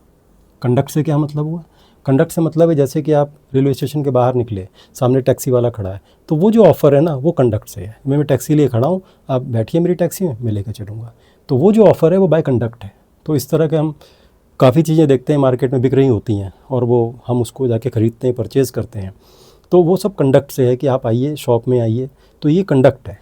Conduct से क्या मतलब हुआ? कंडक्ट से मतलब है जैसे कि आप रेलवे स्टेशन के बाहर निकले, सामने टैक्सी वाला खड़ा है, तो वो जो ऑफ़र है ना वो कंडक्ट से है। मैं टैक्सी लिए खड़ा हूँ, आप बैठिए मेरी टैक्सी में, मैं लेकर चलूँगा। तो वो जो ऑफ़र है वो बाय कंडक्ट है। तो इस तरह के हम काफ़ी चीज़ें देखते हैं मार्केट में बिक रही होती हैं और वो हम उसको जाके ख़रीदते हैं, परचेज़ करते हैं, तो वो सब कंडक्ट से है कि आप आइए शॉप में आइए, तो ये कंडक्ट है।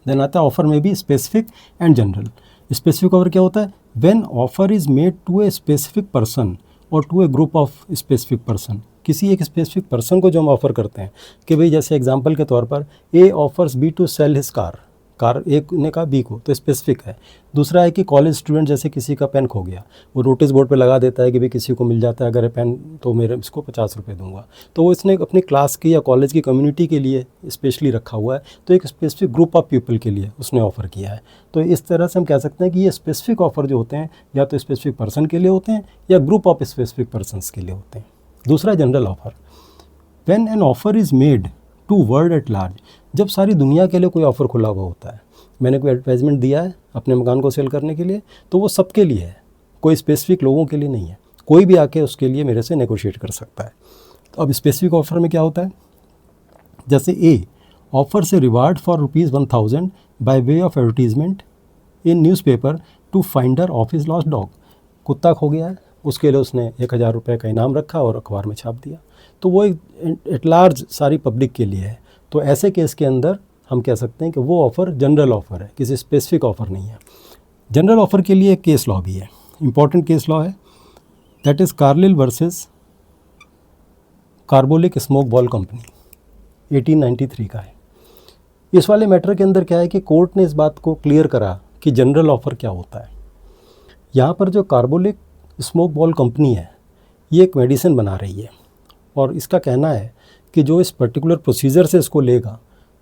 देन आता है ऑफ़र में भी specific and general. Specific offer क्या होता है? When offer is made to a specific person or to a group of specific person. किसी एक स्पेसिफिक पर्सन को जो हम ऑफ़र करते हैं कि भाई जैसे एग्जांपल के तौर पर A offers B to sell his car, car एक ने कहा बी को, तो स्पेसिफिक है। दूसरा है कि कॉलेज स्टूडेंट जैसे किसी का पेन खो गया, वो नोटिस बोर्ड पे लगा देता है कि भाई किसी को मिल जाता है अगर पेन तो मेरे इसको 50 रुपये दूंगा। तो वो इसने अपनी क्लास की या कॉलेज की कम्युनिटी के लिए स्पेशली रखा हुआ है, तो एक स्पेसिफिक ग्रुप ऑफ पीपल के लिए उसने ऑफ़र किया है। तो इस तरह से हम कह सकते हैं कि ये स्पेसिफिक ऑफ़र जो होते हैं या तो स्पेसिफिक पर्सन के लिए होते हैं या ग्रुप ऑफ स्पेसिफिक पर्सनस के लिए होते हैं। दूसरा general offer. When an offer is made to world at large. जब सारी दुनिया के लिए कोई ऑफ़र खुला हुआ होता है, मैंने कोई एडवर्टाइजमेंट दिया है अपने मकान को सेल करने के लिए, तो वो सबके लिए है, कोई स्पेसिफिक लोगों के लिए नहीं है। कोई भी आके उसके लिए मेरे से नेगोशिएट कर सकता है। तो अब स्पेसिफिक ऑफ़र में क्या होता है? जैसे ए ऑफर से reward for ₹1000 by way of advertisement in newspaper to finder of his lost dog. कुत्ता खो गया है, उसके लिए उसने 1000 रुपये का इनाम रखा और अखबार में छाप दिया। तो वो एक एट लार्ज सारी पब्लिक के लिए है। तो ऐसे केस के अंदर हम कह सकते हैं कि वो ऑफ़र जनरल ऑफ़र है, किसी स्पेसिफिक ऑफ़र नहीं है। जनरल ऑफ़र के लिए एक केस लॉ भी है, इंपॉर्टेंट केस लॉ है, that is Carlill versus carbolic smoke ball company, 1893 का है। इस वाले मैटर के अंदर क्या है कि कोर्ट ने इस बात को क्लियर करा कि जनरल ऑफ़र क्या होता है। यहाँ पर जो कार्बोलिक स्मोक बॉल कंपनी है, ये एक मेडिसिन बना रही है और इसका कहना है कि जो इस पर्टिकुलर प्रोसीजर से इसको लेगा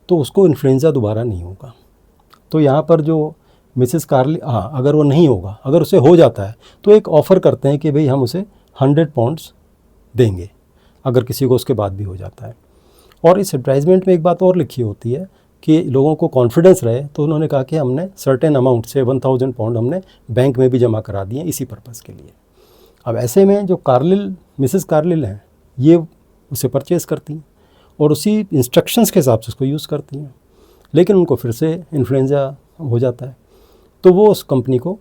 तो उसको इन्फ्लुएंजा दोबारा नहीं होगा। तो यहाँ पर जो मिसेस कार्ली, हाँ अगर वो नहीं होगा, अगर उसे हो जाता है तो एक ऑफ़र करते हैं कि भाई हम उसे 100 पाउंड्स देंगे अगर किसी को उसके बाद भी हो जाता है। और इस एडवर्टाइजमेंट में एक बात और लिखी होती है कि लोगों को कॉन्फिडेंस रहे, तो उन्होंने कहा कि हमने सर्टेन अमाउंट से 1000 पाउंड हमने बैंक में भी जमा करा दिए इसी पर्पज़ के लिए। अब ऐसे में जो कार्लिल मिसेस कार्लिल हैं, ये उसे परचेज़ करती हैं और उसी इंस्ट्रक्शंस के हिसाब से उसको यूज़ करती हैं, लेकिन उनको फिर से इन्फ्लुएंजा हो जाता है। तो वो उस कंपनी को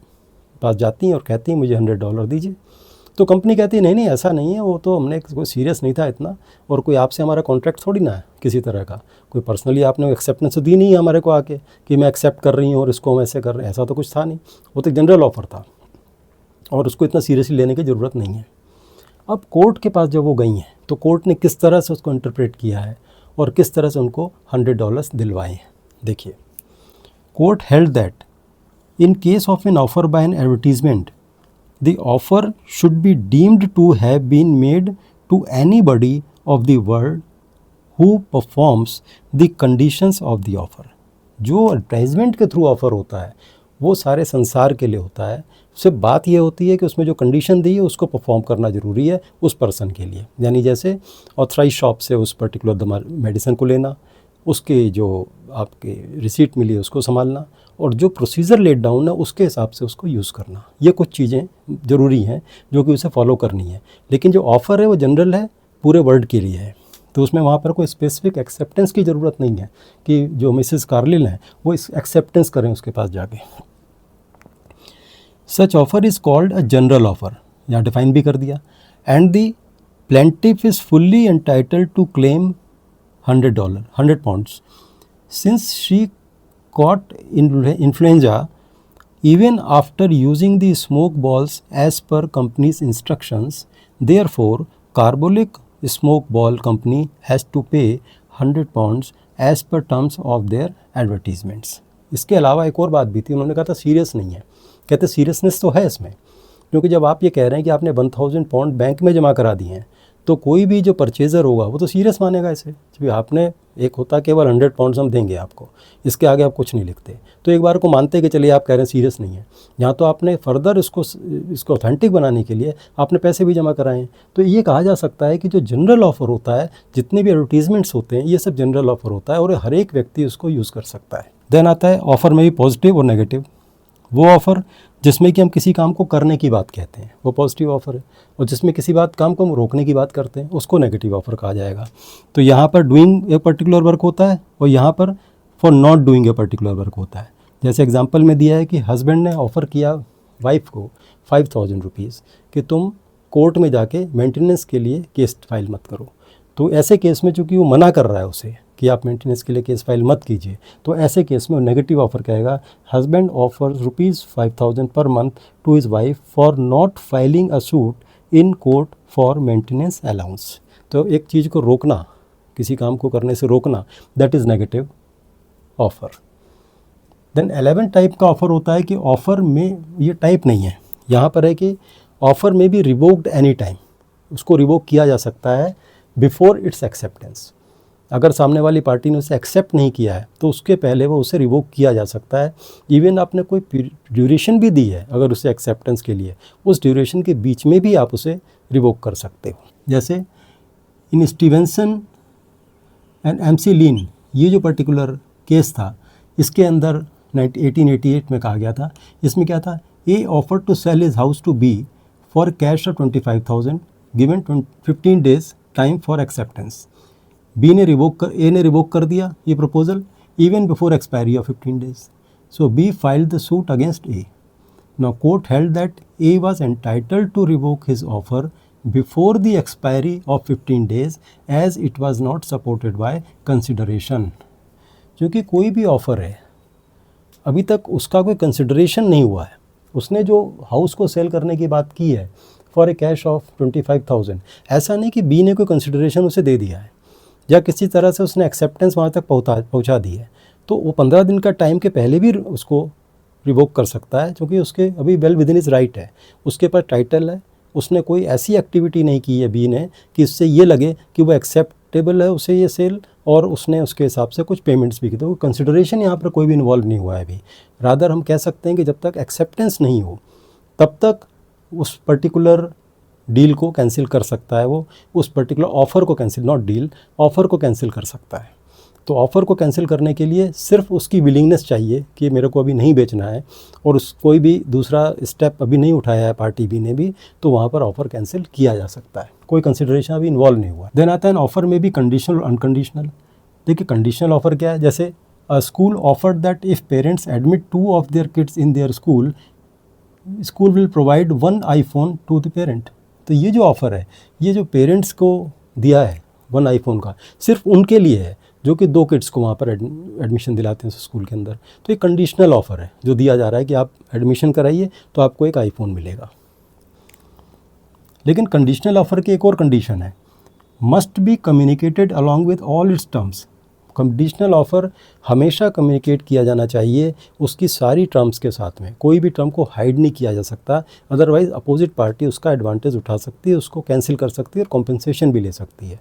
पास जाती हैं और कहती हैं मुझे $100 दीजिए। तो कंपनी कहती है नहीं ऐसा नहीं है, वो तो हमने कोई सीरियस नहीं था इतना, और कोई आपसे हमारा कॉन्ट्रैक्ट थोड़ी ना है किसी तरह का, कोई पर्सनली आपने एक्सेप्टेंस तो दी नहीं है हमारे को आके कि मैं एक्सेप्ट कर रही हूँ और इसको हम ऐसे कर रहे हैं, ऐसा तो कुछ था नहीं। वो तो जनरल ऑफ़र था और उसको इतना सीरियसली लेने की ज़रूरत नहीं है। अब कोर्ट के पास जब वो गई हैं तो कोर्ट ने किस तरह से उसको इंटरप्रेट किया है और किस तरह से उनको $100 दिलवाए हैं। देखिए, court held that in case of an offer by an advertisement the offer should be deemed to have been made to anybody of the world who performs the conditions of the offer। जो advertisement के through offer होता है वो सारे संसार के लिए होता है। सिर्फ बात ये होती है कि उसमें जो कंडीशन दी है उसको परफॉर्म करना ज़रूरी है उस पर्सन के लिए, यानी जैसे ऑथराइज शॉप से उस पर्टिकुलर मेडिसिन को लेना, उसके जो आपके रिसीट मिली है उसको संभालना, और जो प्रोसीजर लेट डाउन है उसके हिसाब से उसको यूज़ करना। ये कुछ चीज़ें ज़रूरी हैं जो कि उसे फॉलो करनी है। लेकिन जो ऑफ़र है वो जनरल है, पूरे वर्ल्ड के लिए है, तो उसमें वहाँ पर कोई स्पेसिफिक एक्सेप्टेंस की ज़रूरत नहीं है कि जो मिसेस कार्लिल हैं वो इस एक्सेप्टेंस करें उसके पास जाके। Such offer is called a general offer, यहाँ डिफाइन भी कर दिया। And the plaintiff is fully entitled to claim $100 pounds since she caught influenza even after using the smoke balls as per company's instructions. Therefore, Carbolic Smoke Ball Company has to pay 100 pounds as per terms of their advertisements. इसके अलावा एक और बात भी थी, उन्होंने कहा था सीरियस नहीं है, कहते सीरियसनेस तो है इसमें, क्योंकि जब आप ये कह रहे हैं कि आपने 1000 पाउंड बैंक में जमा करा दिए हैं तो कोई भी जो परचेज़र होगा वो तो सीरियस मानेगा इसे। जब आपने एक होता केवल 100 पाउंड्स हम देंगे आपको, इसके आगे आप कुछ नहीं लिखते, तो एक बार को मानते कि चलिए आप कह रहे हैं सीरियस नहीं है, यहाँ तो आपने फर्दर इसको ऑथेंटिक बनाने के लिए आपने पैसे भी जमा कराए हैं। तो ये कहा जा सकता है कि जो जनरल ऑफ़र होता है, जितने भी एडवर्टीजमेंट्स होते हैं, ये सब जनरल ऑफ़र होता है और हर एक व्यक्ति उसको यूज़ कर सकता है। देन आता है ऑफ़र में भी पॉजिटिव और नेगेटिव। वो ऑफ़र जिसमें कि हम किसी काम को करने की बात कहते हैं वो पॉजिटिव ऑफ़र है, और जिसमें किसी काम को हम रोकने की बात करते हैं उसको नेगेटिव ऑफ़र कहा जाएगा। तो यहाँ पर डूइंग ए पर्टिकुलर वर्क होता है और यहाँ पर for not doing a particular work होता है। जैसे एग्जांपल में दिया है कि हस्बैंड ने ऑफ़र किया वाइफ को 5000 रुपीज़ कि तुम कोर्ट में जाके मेंटेनेंस के लिए केस फाइल मत करो। तो ऐसे केस में चूँकि वो मना कर रहा है उसे कि आप मेंटेनेंस के लिए केस फाइल मत कीजिए, तो ऐसे केस में वो नेगेटिव ऑफ़र कहेगा हस्बैंड ऑफर्स ₹5000 पर month to his wife for not filing a suit in court for maintenance allowance. तो एक चीज़ को रोकना, किसी काम को करने से रोकना, that is negative offer. Then 11 type का ऑफ़र होता है कि ऑफ़र में ये टाइप नहीं है, यहाँ पर है कि ऑफ़र में भी रिवोक्ड एनी टाइम, उसको रिवोक किया जा सकता है बिफोर इट्स एक्सेप्टेंस। अगर सामने वाली पार्टी ने उसे एक्सेप्ट नहीं किया है तो उसके पहले वो उसे रिवोक किया जा सकता है। इवन आपने कोई ड्यूरेशन भी दी है अगर उसे एक्सेप्टेंस के लिए, उस ड्यूरेशन के बीच में भी आप उसे रिवोक कर सकते हो। जैसे इन स्टीवेंसन एंड MC लीन, ये जो पर्टिकुलर केस था इसके अंदर 1888 में कहा गया था, इसमें क्या था, A offer to sell his house to B for cash of 25,000 given 15 days time for acceptance. A ने रिवोक कर दिया ये proposal even before expiry of 15 days। So B filed the suit against A. Now court held that A was entitled to revoke his offer before the expiry of 15 days as it was not supported by consideration. क्योंकि कोई भी offer है अभी तक उसका कोई consideration नहीं हुआ है, उसने जो हाउस को सेल करने की बात की है फॉर ए कैश ऑफ 25,000, ऐसा नहीं कि बी ने कोई कंसिडरेशन उसे दे दिया है या किसी तरह से उसने एक्सेप्टेंस वहाँ तक पहुँचा दी है, तो वो 15 दिन का टाइम के पहले भी उसको रिवोक कर सकता है, क्योंकि उसके अभी well with in is right है, उसके पास टाइटल है, उसने कोई ऐसी एक्टिविटी नहीं की है बी ने कि उससे ये लगे कि वो एक्सेप्टेबल है उसे ये सेल, और उसने उसके हिसाब से कुछ पेमेंट्स भी की। तो कंसिडरेशन यहाँ पर कोई भी इन्वॉल्व नहीं हुआ है अभी। रादर हम कह सकते हैं कि जब तक एक्सेप्टेंस नहीं हो तब तक उस पर्टिकुलर डील को कैंसिल कर सकता है, वो उस पर्टिकुलर ऑफ़र को कैंसिल, नॉट डील, ऑफ़र को कैंसिल कर सकता है। तो ऑफ़र को कैंसिल करने के लिए सिर्फ उसकी विलिंगनेस चाहिए कि मेरे को अभी नहीं बेचना है, और उस कोई भी दूसरा स्टेप अभी नहीं उठाया है पार्टी बी ने भी, तो वहाँ पर ऑफ़र कैंसिल किया जा सकता है, कोई कंसिडरेशन अभी इन्वॉल्व नहीं हुआ। देन आता है ऑफ़र में भी कंडीशनल और अनकंडीशनल। देखिए कंडीशनल ऑफ़र क्या है, जैसे a school offered that if parents admit 2 of their kids in their school will provide 1 iPhone to the parent. तो ये जो ऑफ़र है, ये जो पेरेंट्स को दिया है 1 iPhone का, सिर्फ उनके लिए है जो कि 2 किड्स को वहाँ पर एडमिशन दिलाते हैं स्कूल के अंदर। तो ये कंडीशनल ऑफ़र है जो दिया जा रहा है कि आप एडमिशन कराइए तो आपको एक iPhone मिलेगा। लेकिन कंडीशनल ऑफ़र की एक और कंडीशन है, must be communicated along with all it's terms. Conditional offer हमेशा कम्युनिकेट किया जाना चाहिए उसकी सारी टर्म्स के साथ में, कोई भी टर्म को हाइड नहीं किया जा सकता, अदरवाइज़ अपोजिट पार्टी उसका एडवांटेज उठा सकती है, उसको कैंसिल कर सकती है और कॉम्पेंसेशन भी ले सकती है।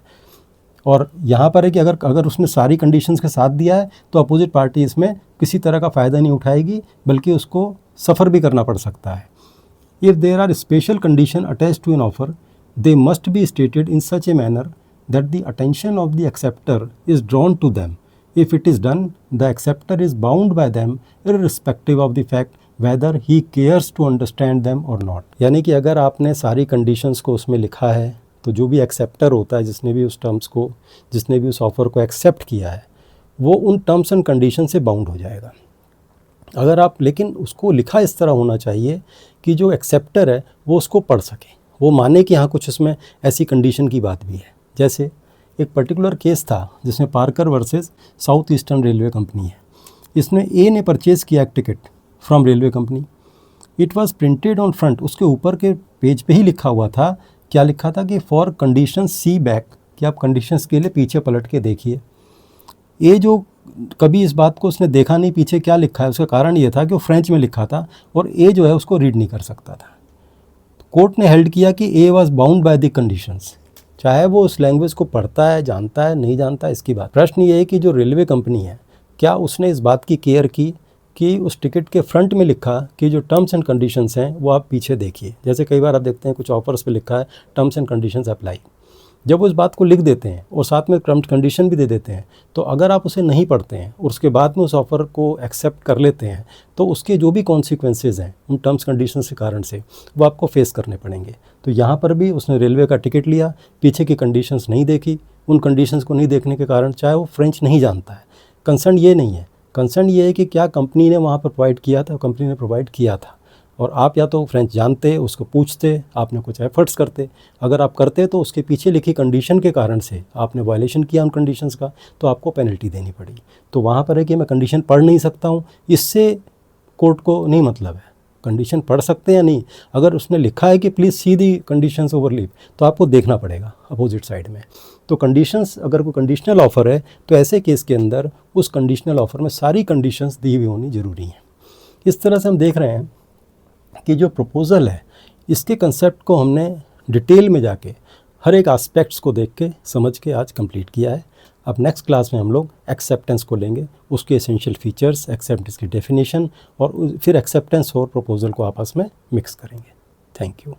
और यहाँ पर है कि अगर उसने सारी कंडीशंस के साथ दिया है तो अपोजिट पार्टी इसमें किसी तरह का फ़ायदा नहीं उठाएगी, बल्कि उसको सफ़र भी करना पड़ सकता है। If there are special condition attached to an offer, they must be stated in such a manner that the attention of the acceptor is drawn to them. If it is done, the acceptor is bound by them irrespective of the fact whether he cares to understand them or not. यानी कि अगर आपने सारी conditions को उसमें लिखा है तो जो भी acceptor होता है, जिसने भी उस terms को, जिसने भी उस offer को accept किया है, वो उन terms and conditions से bound हो जाएगा। अगर आप, लेकिन उसको लिखा इस तरह होना चाहिए कि जो acceptor है वो उसको पढ़ सके, वो माने कि हाँ कुछ इसमें ऐसी कंडीशन की बात भी है। जैसे एक पर्टिकुलर केस था जिसमें Parker versus south eastern railway company है। इसने ए ने परचेज़ किया एक ticket from railway company. It was printed on front, उसके ऊपर के पेज पे ही लिखा हुआ था, क्या लिखा था कि फॉर कंडीशन सी बैक, कि आप कंडीशंस के लिए पीछे पलट के देखिए। ये जो कभी इस बात को उसने देखा नहीं पीछे क्या लिखा है, उसका कारण ये था कि वो फ्रेंच में लिखा था और ए जो है उसको रीड नहीं कर सकता था। कोर्ट ने हेल्ड किया कि ए was bound by the conditions, चाहे वो उस लैंग्वेज को पढ़ता है, जानता है, नहीं जानता है, इसकी बात। प्रश्न ये है कि जो रेलवे कंपनी है, क्या उसने इस बात की केयर की कि उस टिकट के फ्रंट में लिखा कि जो टर्म्स एंड कंडीशंस हैं वो आप पीछे देखिए। जैसे कई बार आप देखते हैं कुछ ऑफर्स पे लिखा है टर्म्स एंड कंडीशंस अप्लाई, जब उस बात को लिख देते हैं और साथ में टर्म्स कंडीशन भी दे देते हैं, तो अगर आप उसे नहीं पढ़ते हैं और उसके बाद में उस ऑफ़र को एक्सेप्ट कर लेते हैं, तो उसके जो भी कॉन्सिक्वेंसेज हैं उन टर्म्स कंडीशंस के कारण से वो आपको फेस करने पड़ेंगे। तो यहाँ पर भी उसने रेलवे का टिकट लिया, पीछे की कंडीशंस नहीं देखी, उन कंडीशंस को नहीं देखने के कारण, चाहे वो फ्रेंच नहीं जानता है, कंसर्न ये नहीं है, कंसर्न ये है कि क्या कंपनी ने वहाँ पर प्रोवाइड किया था, कंपनी ने प्रोवाइड किया था, और आप या तो फ्रेंच जानते, उसको पूछते, आपने कुछ एफर्ट्स करते। अगर आप करते तो उसके पीछे लिखी कंडीशन के कारण से आपने वायलेशन किया उन कंडीशंस का, तो आपको पेनल्टी देनी पड़ी। तो वहाँ पर है कि मैं कंडीशन पढ़ नहीं सकता हूँ, इससे कोर्ट को नहीं मतलब है। कंडीशन पढ़ सकते हैं या नहीं, अगर उसने लिखा है कि please see the conditions overleaf, तो आपको देखना पड़ेगा अपोजिट साइड में। तो कंडीशंस, अगर कोई कंडीशनल ऑफ़र है तो ऐसे केस के अंदर उस कंडीशनल ऑफ़र में सारी कंडीशंस दी हुई होनी ज़रूरी हैं। इस तरह से हम देख रहे हैं कि जो प्रपोज़ल है इसके कंसेप्ट को हमने डिटेल में जाके हर एक एस्पेक्ट्स को देख के समझ के आज कंप्लीट किया है। अब नेक्स्ट क्लास में हम लोग एक्सेप्टेंस को लेंगे, उसके एसेंशियल फीचर्स, एक्सेप्टेंस की डेफिनेशन, और फिर एक्सेप्टेंस और प्रपोज़ल को आपस में मिक्स करेंगे। Thank you.